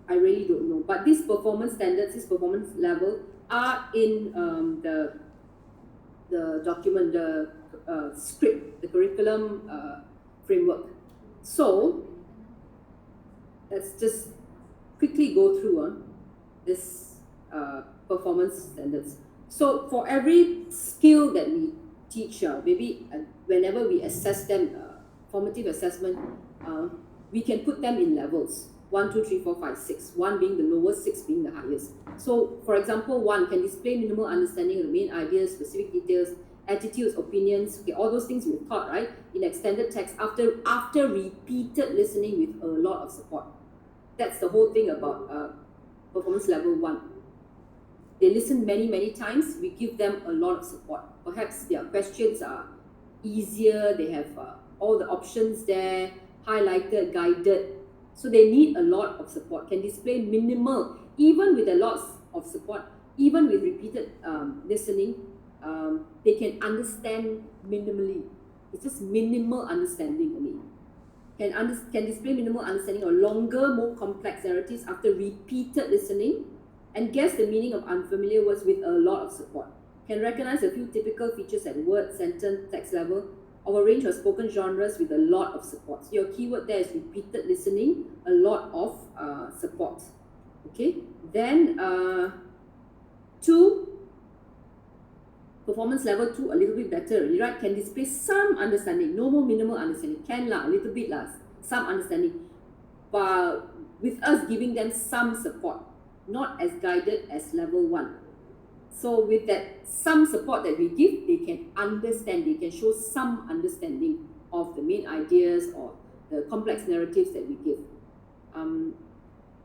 I really don't know. But these performance standards, this performance level are in the document, the script, the curriculum framework. So let's just quickly go through this performance standards. So for every skill that we teach, maybe whenever we assess them, formative assessment, we can put them in levels. 1, 2, 3, 4, 5, 6. 1 being the lowest, 6 being the highest. So, for example, 1 can display minimal understanding of the main ideas, specific details, attitudes, opinions, okay, all those things we've taught, right? In extended text after repeated listening with a lot of support. That's the whole thing about performance level 1. They listen many times, we give them a lot of support. Perhaps their questions are easier, they have all the options there, highlighted, guided. So they need a lot of support, can display minimal, even with a lot of support, even with repeated listening, they can understand minimally. It's just minimal understanding only. Can display minimal understanding or longer, more complex narratives after repeated listening, and guess the meaning of unfamiliar words with a lot of support. Can recognize a few typical features at word, sentence, text level, of a range of spoken genres with a lot of support. So your keyword there is repeated listening, a lot of support. Okay, then 2, performance level 2 a little bit better, right? Can display some understanding, no more minimal understanding, can lah, a little bit lah, some understanding, but with us giving them some support, not as guided as level 1. So with that some support that we give, they can understand, they can show some understanding of the main ideas or the complex narratives that we give.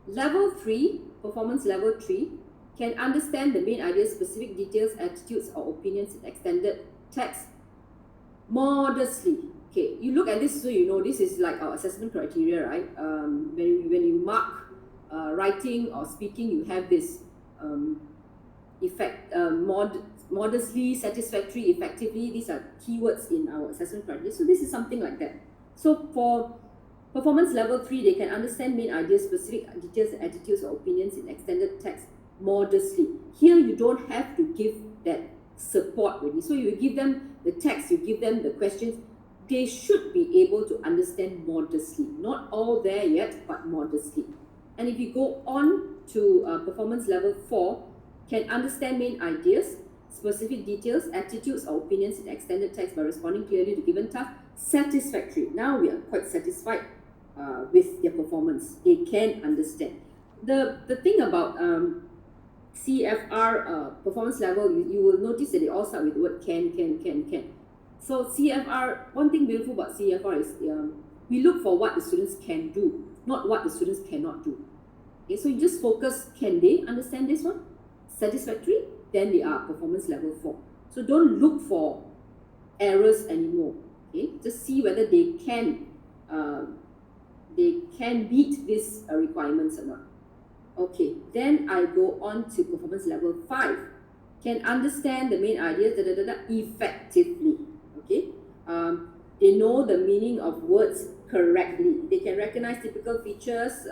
Level 3, performance level 3, can understand the main ideas, specific details, attitudes, or opinions in extended text modestly. Okay, you look at this so you know this is like our assessment criteria, right? When you mark writing or speaking, you have this modestly, satisfactory, effectively. These are keywords in our assessment criteria. So this is something like that. So for performance level 3, they can understand main ideas, specific details, attitudes, or opinions in extended text modestly. Here you don't have to give that support really. So you give them the text, you give them the questions, they should be able to understand modestly. Not all there yet, but modestly. And if you go on to performance level 4, can understand main ideas, specific details, attitudes, or opinions in extended text by responding clearly to given tasks, satisfactory. Now we are quite satisfied with their performance. They can understand. The thing about CFR performance level, you will notice that they all start with the word can. So CFR, one thing beautiful about CFR is we look for what the students can do, not what the students cannot do. Okay, so you just focus, can they understand this one? Satisfactory? Then they are performance level 4. So don't look for errors anymore. Okay, just see whether they can meet these requirements or not. Okay, then I go on to performance level 5. Can understand the main ideas effectively. Okay, they know the meaning of words correctly. They can recognize typical features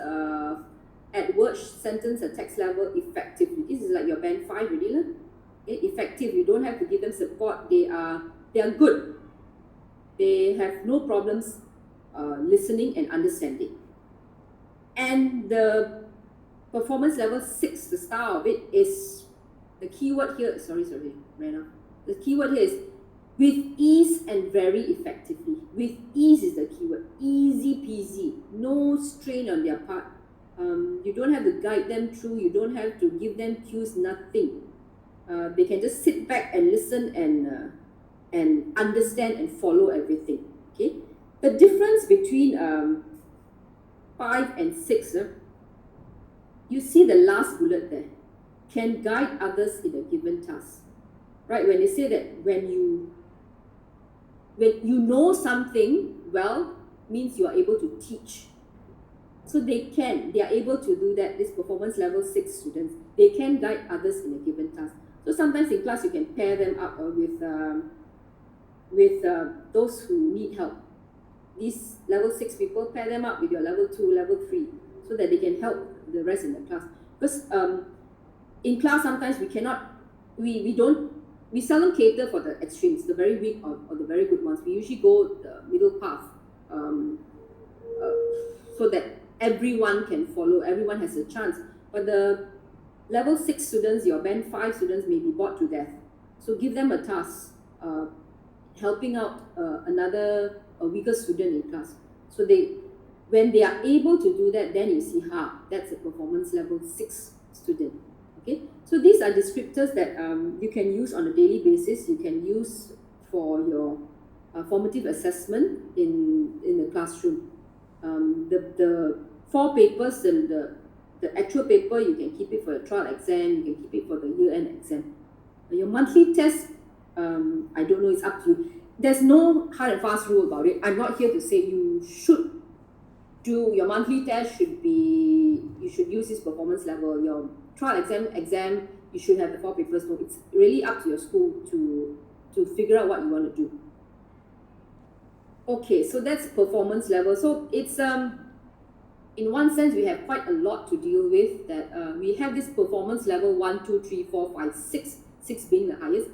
at word, sentence, and text level effectively. This is like your band 5 really. Okay, effective. You don't have to give them support. They are good. They have no problems listening and understanding. And the performance level 6, the star of it, is the keyword here. Sorry, ran off. The keyword here is with ease and very effectively. With ease is the keyword. Easy peasy. No strain on their part. You don't have to guide them through. You don't have to give them cues. Nothing. They can just sit back and listen and understand and follow everything. Okay. The difference between 5 and 6. You see the last bullet there. Can guide others in a given task. Right? When they say that when you know something well, means you are able to teach. So they are able to do that. This performance level 6 students, they can guide others in a given task. So sometimes in class you can pair them up with those who need help. These level 6 people, pair them up with your level 2, level 3, so that they can help the rest in the class. Because in class sometimes we seldom cater for the extremes, the very weak or the very good ones. We usually go the middle path, so that everyone can follow, everyone has a chance. But the level 6 students, your band 5 students may be bored to death. So give them a task, helping out a weaker student in class. So when they are able to do that, then you see, that's a performance level 6 student. Okay, so these are descriptors that you can use on a daily basis. You can use for your formative assessment in the classroom. The 4 papers, the actual paper, you can keep it for a trial exam, you can keep it for the year-end exam. Your monthly test, I don't know, it's up to you. There's no hard and fast rule about it. I'm not here to say you should do your monthly test, you should use this performance level. Your trial exam, you should have the 4 papers. No, it's really up to your school to figure out what you want to do. Okay, so that's performance level. So it's in one sense we have quite a lot to deal with. That we have this performance level 1, 2, 3, 4, 5, 6, 6 being the highest.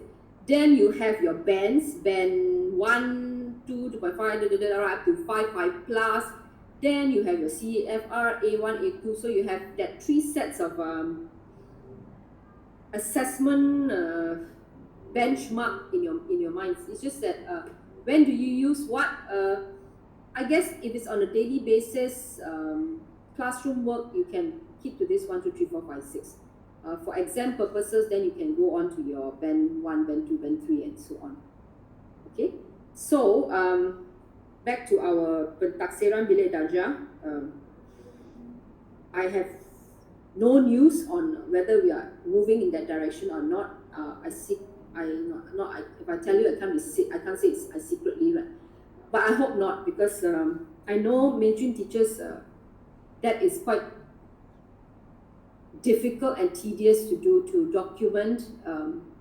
Then you have your bands, band 1, 2, 2.5, up to 5 plus. Then you have your CFR, A1, A2. So you have that 3 sets of assessment benchmark in your minds. It's just that when do you use what? I guess if it's on a daily basis, classroom work, you can keep to this 1, 2, 3, 4, 5, 6. For exam purposes, then you can go on to your band 1, band 2, band 3, and so on. Okay, so back to our Pentadsaran Bilik Darjah. I have no news on whether we are moving in that direction or not. If I tell you, I can't say it's secretly, right? But I hope not, because I know mainstream teachers, that is quite difficult and tedious to do, to document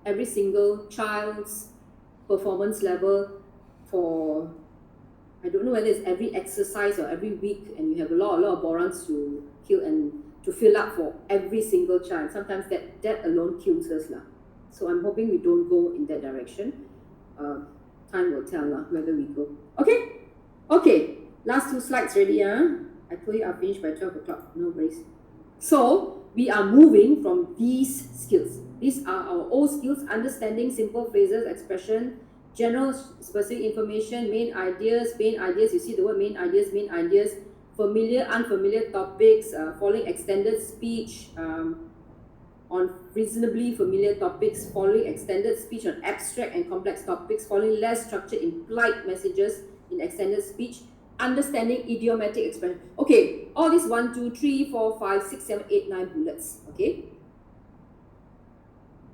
every single child's performance level for, I don't know whether it's every exercise or every week, and you have a lot of borans to kill and to fill up for every single child. Sometimes that alone kills us lah. So I'm hoping we don't go in that direction. Time will tell lah whether we go. Okay, last 2 slides ready. I told you I'll finish by 12 o'clock, no worries. So we are moving from these skills. These are our old skills: understanding simple phrases, expression, general specific information, main ideas. You see the word main ideas, familiar, unfamiliar topics, following extended speech on reasonably familiar topics, following extended speech on abstract and complex topics, following less structured implied messages in extended speech, understanding idiomatic expression. Okay, all these 1, 2, 3, 4, 5, 6, 7, 8, 9 bullets. Okay,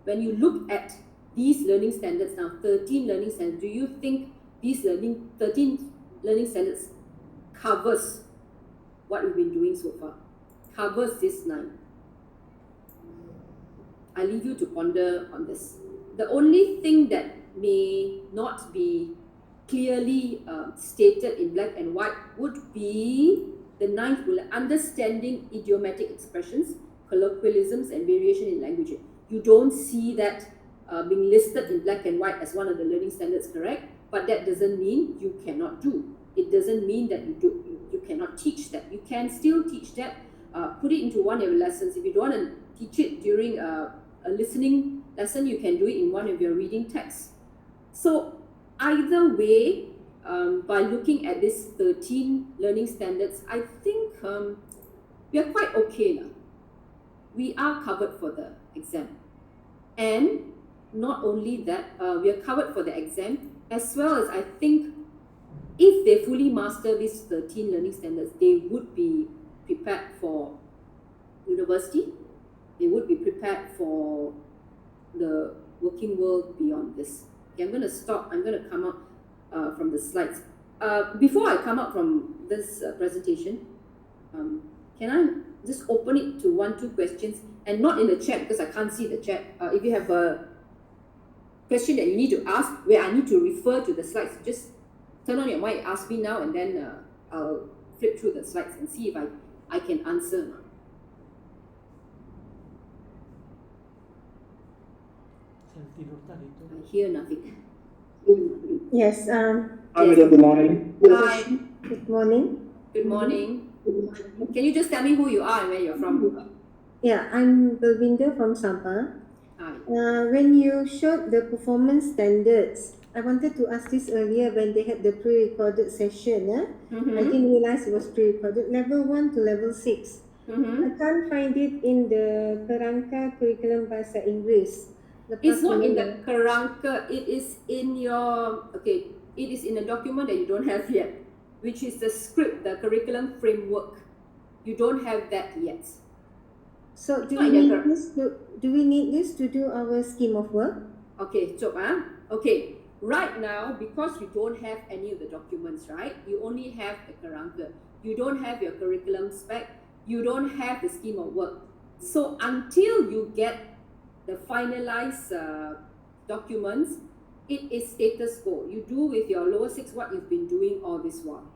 when you look at these learning standards now, 13 learning standards, do you think these 13 learning standards covers what we've been doing so far? Covers this 9? I leave you to ponder on this. The only thing that may not be clearly stated in black and white would be the 9th bullet: understanding idiomatic expressions, colloquialisms, and variation in language. You don't see that being listed in black and white as one of the learning standards, correct? But that doesn't mean you cannot do. It doesn't mean that you cannot teach that. You can still teach that. Put it into one of your lessons. If you don't want to teach it during a listening lesson, you can do it in one of your reading texts. So either way, by looking at these 13 learning standards, I think we are quite okay now. We are covered for the exam. And not only that, we are covered for the exam, as well as I think if they fully master these 13 learning standards, they would be prepared for university. They would be prepared for the working world beyond this. Okay, I'm going to stop. I'm going to come up from the slides. Before I come up from this presentation, can I just open it to 1, 2 questions, and not in the chat because I can't see the chat. If you have a question that you need to ask, where I need to refer to the slides, just turn on your mic, ask me now, and then I'll flip through the slides and see if I can answer. I hear nothing. Yes. Hi, madam. Good morning. Hi. Good morning. Good morning. Can you just tell me who you are and where you're from? Yeah, I'm Belvinda from Sabah. Hi. When you showed the performance standards, I wanted to ask this earlier when they had the pre-recorded session. I didn't realize it was pre-recorded. Level 1 to level 6. I can't find it in the Kerangka Curriculum Bahasa Inggeris. It's not in the Kerangka. It is in your, it is in a document that you don't have yet, which is the script, the curriculum framework. You don't have that yet. So do we need this to do our scheme of work? Okay, so okay. Right now, because you don't have any of the documents, right? You only have the Kerangka. You don't have your curriculum spec. You don't have the scheme of work. So until you get the finalized documents, it is status quo. You do with your lower 6 what you've been doing all this while.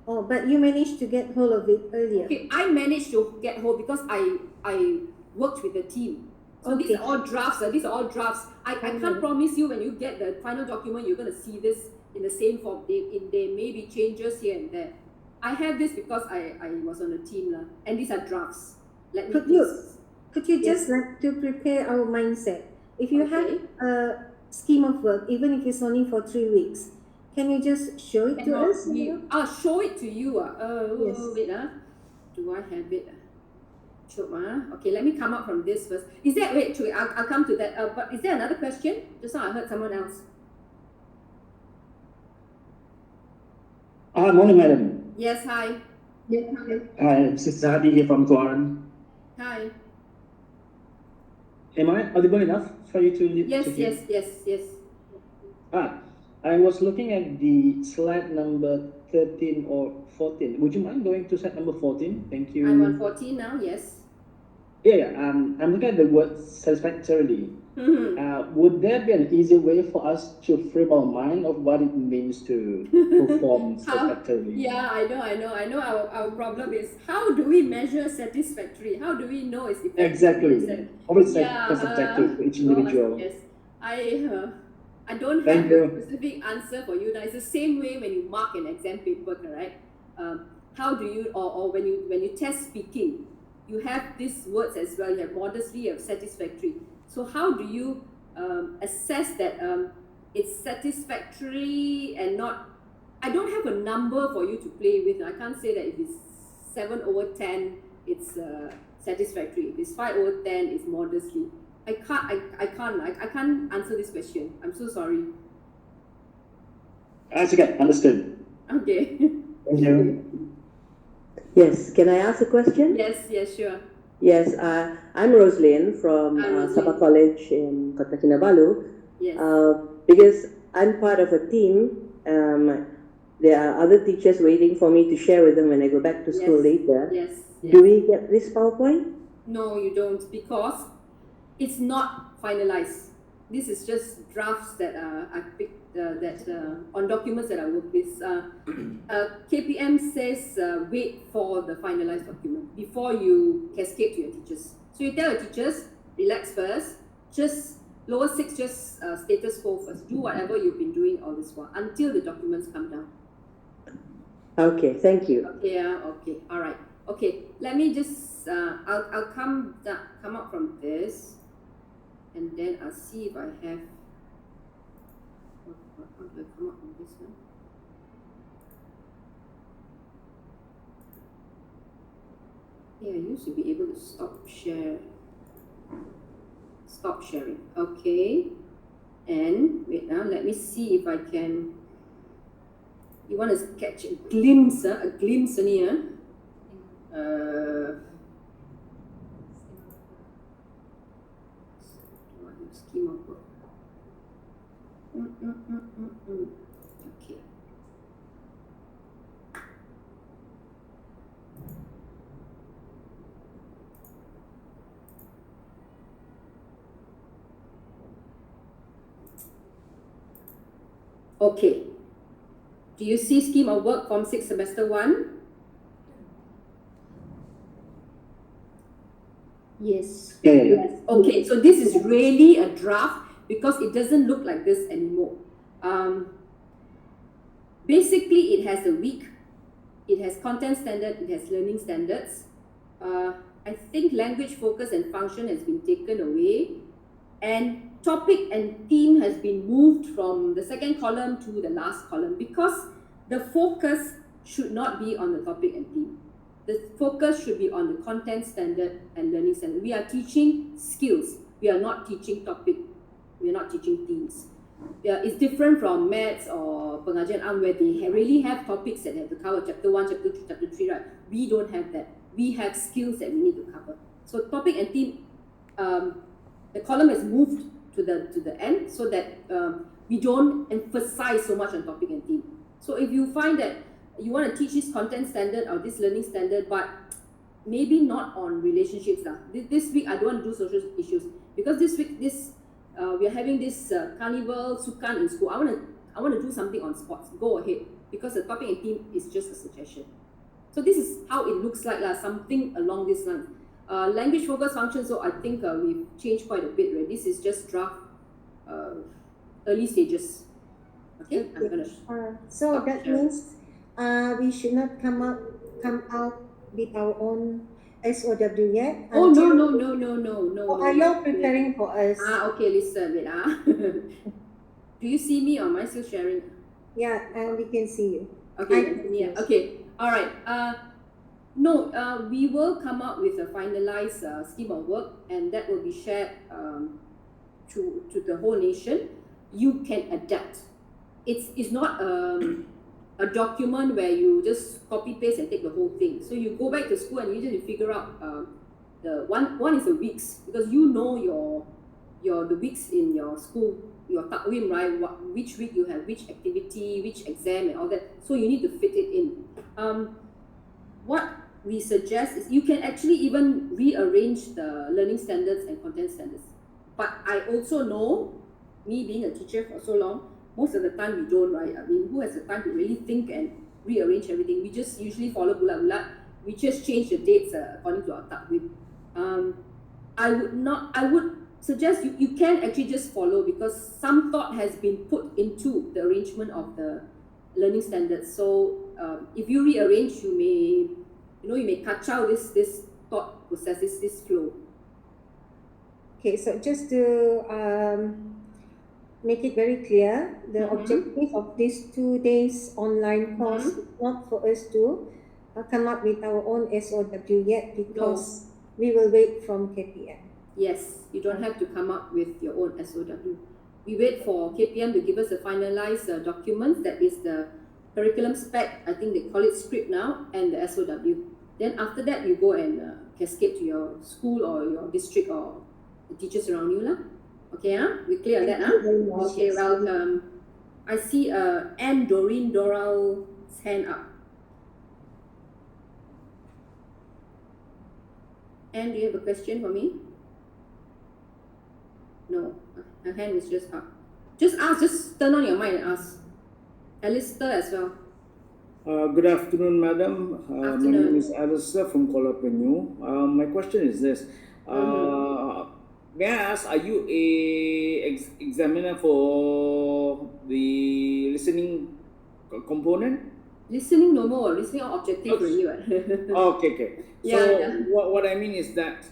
Oh, but you managed to get hold of it earlier. Okay, I managed to get hold because I worked with the team. So Okay. these are all drafts. These are all drafts. I can't promise you when you get the final document, you're going to see this in the same form. There may be changes here and there. I have this because I was on the team, and these are drafts. Could you just like to prepare our mindset? If you Okay. have a scheme of work, even if it's only for 3 weeks, can you just show it to Cannot us? be. Show it to you. Yes. Wait. Do I have it? Okay, let me come up from this first. Is that, wait, I'll come to that. But is there another question? Just now I heard someone else. Morning, madam. Yes, hi. Hi, this is Zadi here from Tuaran. Hi. Am I audible enough for you to Yes, to hear? yes. I was looking at the slide number 13 or 14. Would you mind going to slide number 14? Thank you. I'm on 14 now, yes. Yeah, I'm looking at the word satisfactorily. Mhm. Would there be an easy way for us to frame our mind of what it means to perform satisfactorily? Yeah, I know. Our problem is, how do we measure satisfactory? How do we know it's effective? Exactly. Always Yeah, subjective for each individual. yes. I don't Thank have a you. specific answer for you. Now, it's the same way when you mark an exam paper, correct? How do you, or when you test speaking, you have these words as well. You have modestly, you have satisfactory. So how do you assess that it's satisfactory and not? I don't have a number for you to play with. I can't say that if it's 7/10, it's satisfactory. If it's 5/10, it's modestly. I can't answer this question. I'm so sorry. That's okay, understood. Okay. Thank you. Yes, can I ask a question? Yes, sure. Yes, I'm Roslyn from Hi, Roslyn. Sabah College in Kota Kinabalu. Yes. Because I'm part of a team, there are other teachers waiting for me to share with them when I go back to school later. Yes. Do we get this PowerPoint? No, you don't, because it's not finalized. This is just drafts that I picked on documents that I work with. KPM says wait for the finalized document before you cascade to your teachers. So you tell your teachers, relax first, just lower 6, just status quo first. Do whatever you've been doing all this while until the documents come down. Okay, thank you. Okay, okay, all right. Okay, let me just, I'll come up from this, and then I'll see if I have, how do I come up from this one? Yeah, I used to be able to stop sharing. Okay, and wait now, let me see if I can, you want to catch a glimpse only, scheme of work. Okay. Okay. Do you see scheme of work Form 6 semester 1? Yes. Yeah. Okay, so this is really a draft because it doesn't look like this anymore. Basically, it has a week, it has content standard, it has learning standards. I think language focus and function has been taken away, and topic and theme has been moved from the second column to the last column because the focus should not be on the topic and theme. The focus should be on the content standard and learning standard. We are teaching skills. We are not teaching topic. We are not teaching themes. It's different from maths or pengajian am where they really have topics that have to cover chapter 1, chapter 2, chapter 3, right? We don't have that. We have skills that we need to cover. So topic and theme, the column is moved to the end so that we don't emphasize so much on topic and theme. So if you find that you want to teach this content standard or this learning standard, but maybe not on relationships. This week I don't want to do social issues because this week we are having this carnival sukan in school. I want to do something on sports. Go ahead, because the topic and theme is just a suggestion. So this is how it looks like, something along this line. Language focus function, so I think we've changed quite a bit, right? This is just draft early stages. Okay, I'm gonna So stop that sharing. means we should not come out with our own SOW yet? Oh, no, Until- no. Oh, are you preparing for us? Okay, listen, wait. Do you see me or am I still sharing? Yeah, we can see you. Okay, I- yeah, okay, all right. No, we will come up with a finalized scheme of work, and that will be shared to the whole nation. You can adapt. It's not a document where you just copy paste and take the whole thing. So you go back to school and you just figure out the one is the weeks, because you know your the weeks in your school, your takwim, right? Which week you have which activity, which exam, and all that. So you need to fit it in. What we suggest is you can actually even rearrange the learning standards and content standards. But I also know, me being a teacher for so long, most of the time we don't, right? I mean, who has the time to really think and rearrange everything? We just usually follow bulat-bulat. We just change the dates according to our takwim. I would suggest you can actually just follow, because some thought has been put into the arrangement of the learning standards. So if you rearrange, you may cut out this thought process, this flow. Okay, so just to make it very clear, the Mhm. objective of these 2 days online course is not for us to come up with our own SOW yet, because we will wait from KPM. Yes, you don't have to come up with your own SOW. We wait for KPM to give us a finalized document, that is the curriculum spec, I think they call it script now, and the SOW. Then after that, you go and cascade to your school or your district or the teachers around you lah. Okay, we clear on that, Thank you very much. Okay, welcome. I see Anne Doreen Doral's hand up. Anne, do you have a question for me? No, her hand is just up. Just ask, just turn on your mic and ask. Alistair as well. Good afternoon, madam. My Afternoon. name is Alistair from Kuala Penyu. My question is this. May I ask, are you a examiner for the listening component? Listening no more. Listening all objective Okay. already, right? Okay. So Yeah. what I mean is that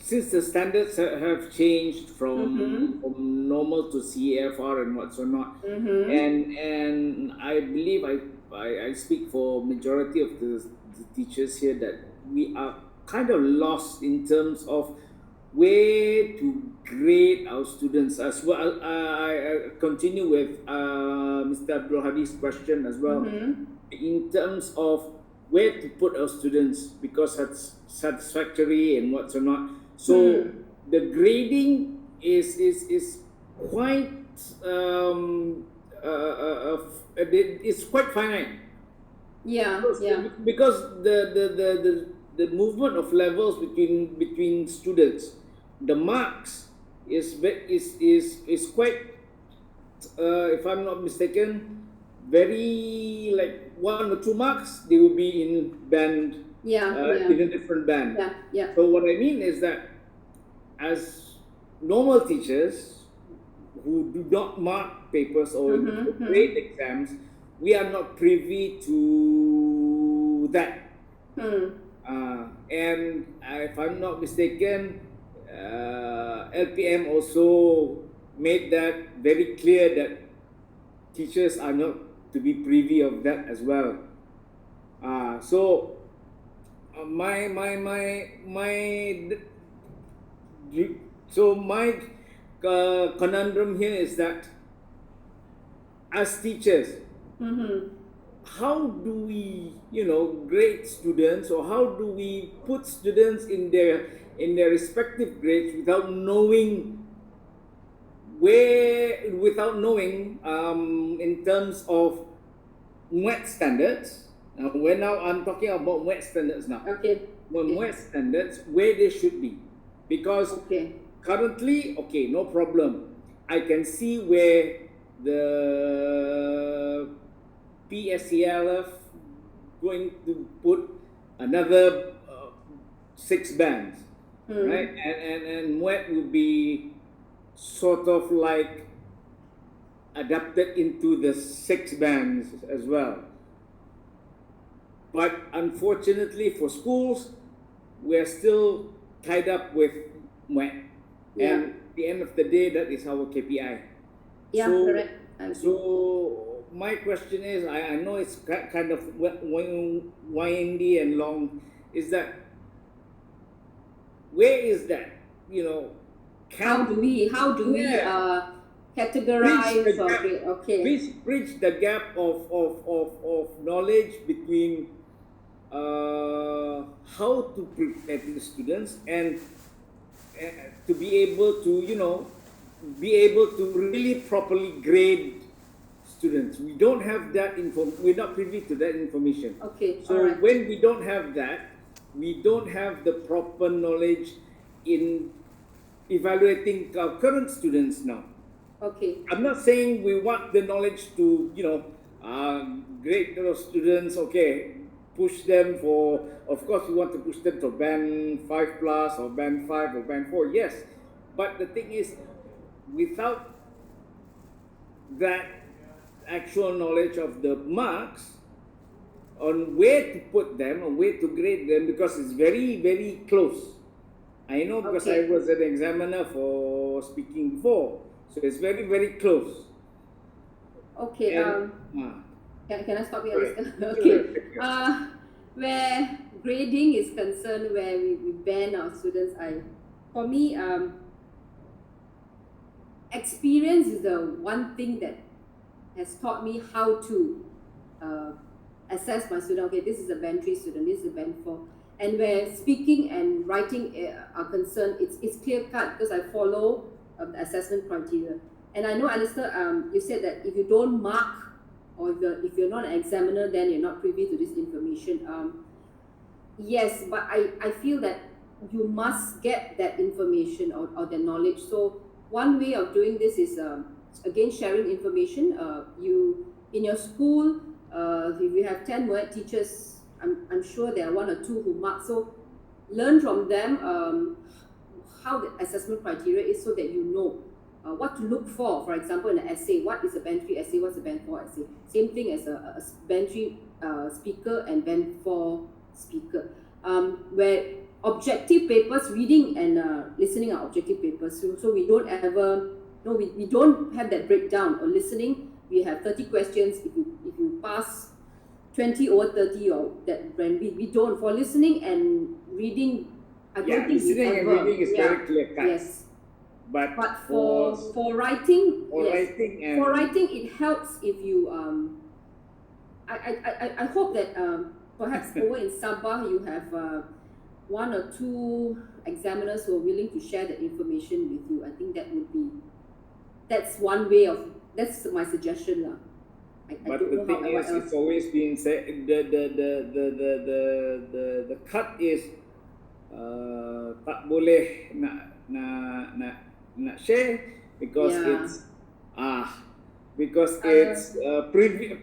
since the standards have changed from normal to CAFR and what's or not, and I believe I speak for majority of the teachers here that we are kind of lost in terms of where to grade our students as well. I continue with Mr. Abdul Hadi's question as well, in terms of where to put our students, because that's satisfactory and what's or not. So the grading is quite it's quite finite. Yeah. Because the movement of levels between students, the marks is quite if I'm not mistaken, very like 1 or 2 marks they will be in band in a different band. Yeah. So what I mean is that as normal teachers who do not mark papers or grade exams, we are not privy to that. And if I'm not mistaken, LPM also made that very clear that teachers are not to be privy of that as well. So my conundrum here is that as teachers, how do we grade students, or how do we put students in their respective grades without knowing in terms of WET standards. Now I'm talking about WET standards now. Okay. WET standards, where they should be. Because currently, no problem. I can see where the PSCLF going to put another 6 bands, right? And WET will be sort of like adapted into the 6 bands as well. But unfortunately for schools, we're still tied up with MWET. Yeah. And at the end of the day, that is our KPI. Yeah, So- correct. I agree. So my question is, I know it's kind of windy and long, is that, where is that? You know, How do we Yeah. categorize Bridge the or gap. grade? Okay. bridge the gap of knowledge between how to prepare the students and to be able to, really properly grade students. We don't have that we're not privy to that information. Okay. So all right. when we don't have that, we don't have the proper knowledge in evaluating our current students now. Okay. I'm not saying we want the knowledge to, grade those students, okay, push them for, of course, we want to push them to band 5 plus or band 5 or band 4, yes. But the thing is, without that actual knowledge of the marks on where to put them or where to grade them, because it's very, very close. I know because Okay. I was an examiner for speaking before, so it's very, very close. Okay. And- Can I stop here? Correct. Okay. Where grading is concerned, where we ban our students, for me, experience is the one thing that has taught me how to assess my student. Okay, this is a band 3 student, this is a band 4. And where speaking and writing are concerned, it's clear cut because I follow the assessment criteria. And I know, Alistair, you said that if you don't mark or if you're not an examiner, then you're not privy to this information. Yes, but I feel that you must get that information or the knowledge. So one way of doing this is, again, sharing information. You in your school, if you have 10 WET teachers, I'm sure there are 1 or 2 who mark. So learn from them how the assessment criteria is so that you know what to look for. For example, in an essay, what is a band 3 essay, what's a band 4 essay? Same thing as a band 3 speaker and band 4 speaker. Where objective papers, reading and listening are objective papers. So we don't ever, no, we don't have that breakdown. Or listening, we have 30 questions. If you pass 20 over 30 or that brand, we don't. For listening and reading, I don't think we listening and ever. reading is very clear cut. Yes. But for writing, for yes. writing and For writing, it helps if you I hope that perhaps over in Sabah you have 1 or 2 examiners who are willing to share that information with you. I think that's one way of, that's my suggestion lah. I But don't the know thing how, what is, else. it's always been said, the cut is tak boleh nak share because Yeah. it's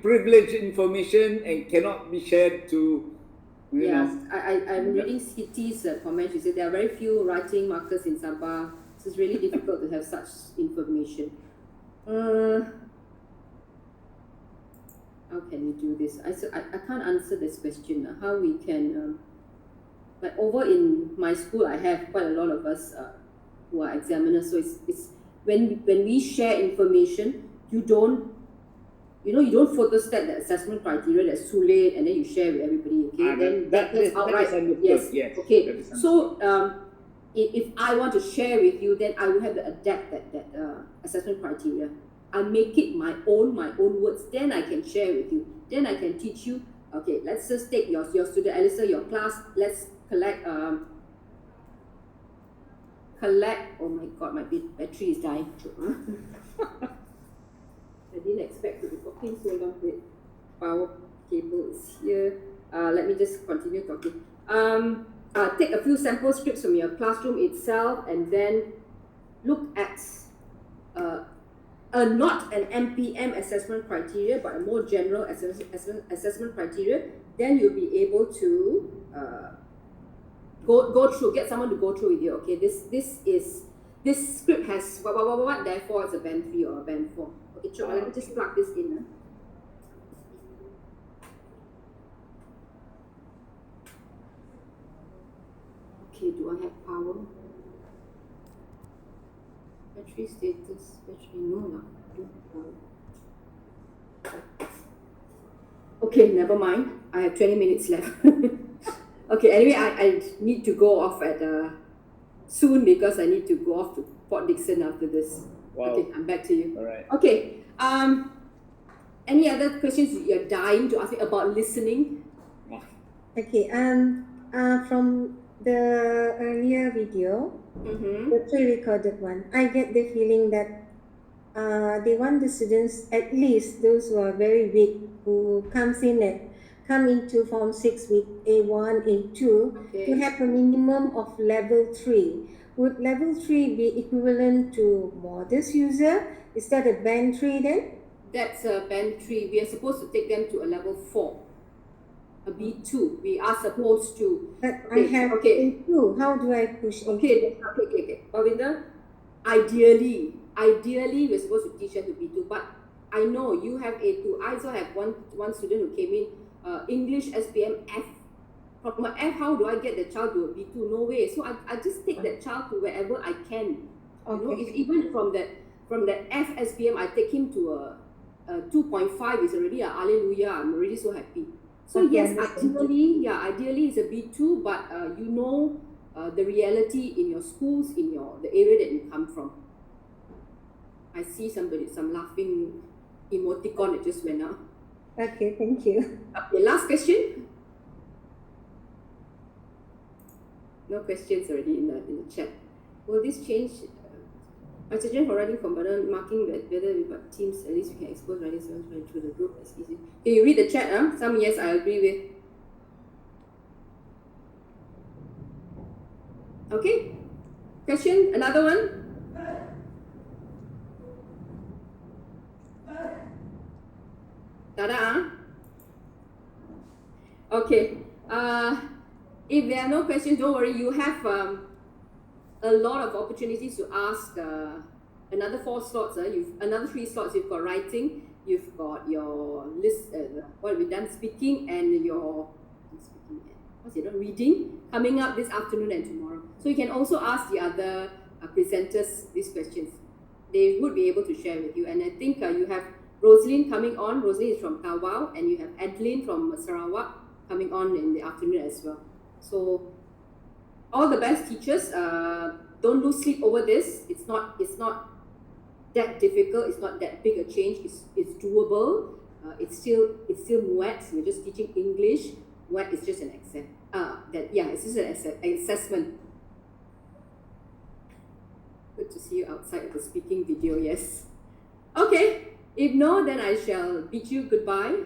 privileged information and cannot be shared to, you Yes, know. I'm reading Siti's comment. She said there are very few writing markers in Sabah, so it's really difficult to have such information. How can we do this? I can't answer this question. How we can, like over in my school, I have quite a lot of us who are examiners. So it's when we share information, you don't photostat the assessment criteria that's too late and then you share with everybody. Okay, then that is outright. understood. Yes. Okay, that is so if I want to share with you, then I will have to adapt that assessment criteria. I make it my own words. Then I can share with you. Then I can teach you. Okay, let's just take your student, Alistair, your class. Let's collect. Oh my God, my battery is dying. I didn't expect to be talking so long with power cables here. Let me just continue talking. Take a few sample scripts from your classroom itself and then look at not an MPM assessment criteria, but a more general assessment criteria. Then you'll be able to go through, get someone to go through with you. Okay, this script has what, therefore it's a band 3 or a band 4. Okay, let me just plug this in. Okay, do I have power? Battery status, battery, no lah. Okay, never mind. I have 20 minutes left. Okay, anyway, I need to go off at soon because I need to go off to Port Dickson after this. Wow. Okay, I'm back to you. All right. Okay. Any other questions you're dying to ask me about listening? Okay, from the earlier video, Mm-hmm. the pre-recorded one, I get the feeling that they want the students, at least those who are very weak, who come into Form 6 with A1, A2, to have a minimum of level 3. Would level 3 be equivalent to modest user? Is that a band 3 then? That's a band 3. We are supposed to take them to a level 4. A B2. We are supposed to. But Okay, I have okay. A2. How do I push A2? Okay. Pavinda, ideally, we're supposed to teach them to B2, but I know you have A2. I also have one student who came in, English SPM F. From a F, how do I get the child to a B2? No way. So I just take that child to wherever I can. You know, if even from that F SPM, I take him to a 2.5 is already a hallelujah. I'm already so happy. So Okay, yes, ideally it's a B2, but you know the reality in your schools, in the area that you come from. I see some laughing emoticon that just went out. Okay, thank you. Okay, last question. No questions already in the chat. Will this change? My suggestion for writing component marking whether we've got teams, at least we can expose writing sounds right through the group. That's easy. Can you read the chat? Some yes, I agree with. Okay. Question? Another one? Tada? Okay. If there are no questions, don't worry. You have a lot of opportunities to ask. Another 4 slots. Another 3 slots. You've got writing. You've got your list. What we've done, speaking, and your reading coming up this afternoon and tomorrow. So you can also ask the other presenters these questions. They would be able to share with you. And I think you have Rosalind coming on. Rosalind is from Tawau, and you have Adeline from Sarawak coming on in the afternoon as well. So all the best, teachers. Don't lose sleep over this. It's not that difficult. It's not that big a change. It's doable. It's still MUET. We're just teaching English. MUET is just an exam. It's just an assessment. Good to see you outside of the speaking video. Yes. Okay. If no, then I shall bid you goodbye.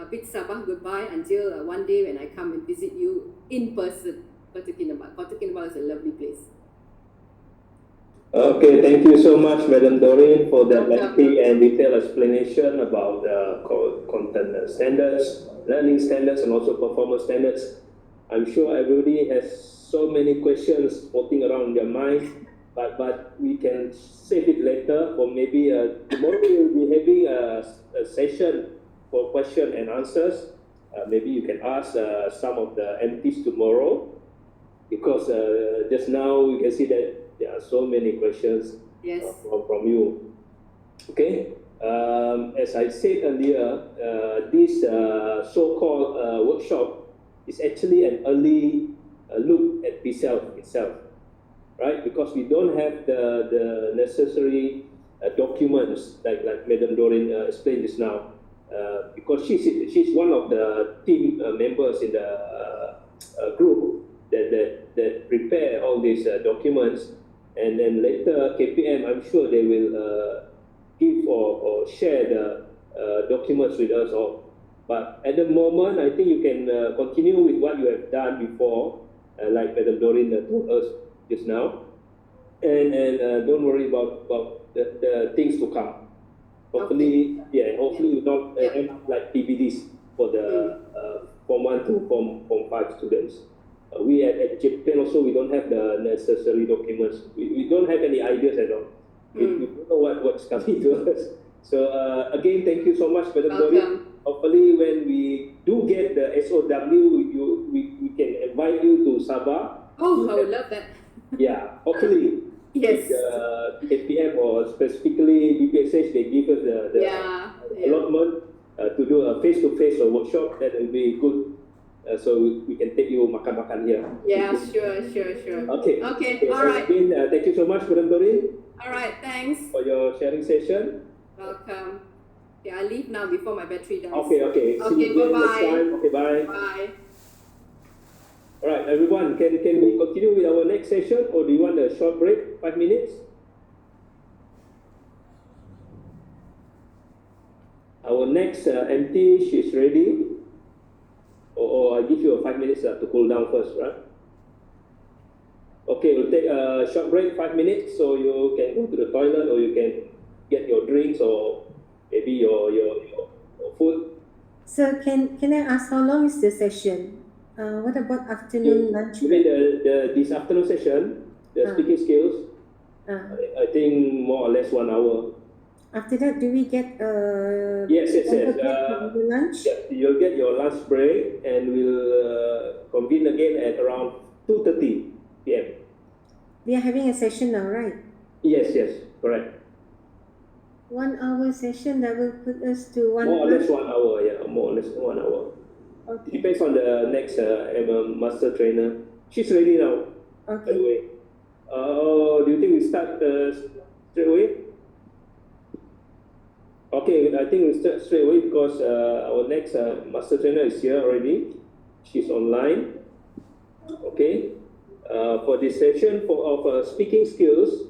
Bid Sabah goodbye until one day when I come and visit you in person. Kota Kinabalu is a lovely place. Okay, thank you so much, Madam Doreen, for that lengthy and detailed explanation about content standards, learning standards, and also performance standards. I'm sure everybody has so many questions floating around their mind, but we can save it later, or maybe tomorrow we will be having a session for question and answers. Maybe you can ask some of the MPs tomorrow, because just now we can see that there are so many questions from you. Okay. As I said earlier, this so-called workshop is actually an early look at PSELF itself, right? Because we don't have the necessary documents like Madam Doreen explained just now. Because she's one of the team members in the group that prepare all these documents, and then later KPM, I'm sure they will give or share the documents with us all. But at the moment, I think you can continue with what you have done before, like Madam Doreen told us just now, and don't worry about the things to come. Hopefully, hopefully you don't end up like PBDs for the Form 1 to Form 5 students. We at Japan also, we don't have the necessary documents. We don't have any ideas at all. We don't know what's coming to us. So again, thank you so much, Madam Doreen. Hopefully, when we do get the SOW, we can invite you to Sabah Oh, I would love that. Yeah, hopefully. Yes. KPM or specifically BPSH, they give us the Yeah. allotment to do a face-to-face workshop. That will be good. So we can take you makan-makan here. Yeah, sure. Okay. Okay, all right. Again, thank you so much, Madam Doreen, All right, thanks. for your sharing session. Welcome. Okay, I'll leave now before my battery dies. Okay. See Okay, you again next bye-bye. time. Okay, bye. Bye. All right, everyone, can we continue with our next session, or do you want a short break, 5 minutes? Our next MT, she's ready. Or I give you a 5 minutes to cool down first, right? Okay, we'll take a short break, 5 minutes, so you can go to the toilet, or you can get your drinks, or maybe your food. So can I ask how long is the session? What about afternoon lunch During break? this afternoon session, the speaking skills, I think more or less 1 hour. After that, do we get Yes. the lunch? Yeah, you'll get your lunch break, and we'll convene again at around 2:30 p.m. We are having a session now, right? Yes, correct. 1 hour session that will put us to one. More or less 1 hour, yeah, more or less 1 hour. Okay. Depends on the next master trainer. She's ready now, by the Okay. way. Do you think we start straight away? Okay, I think we start straight away because our next master trainer is here already. She's online. Okay. For this session of speaking skills,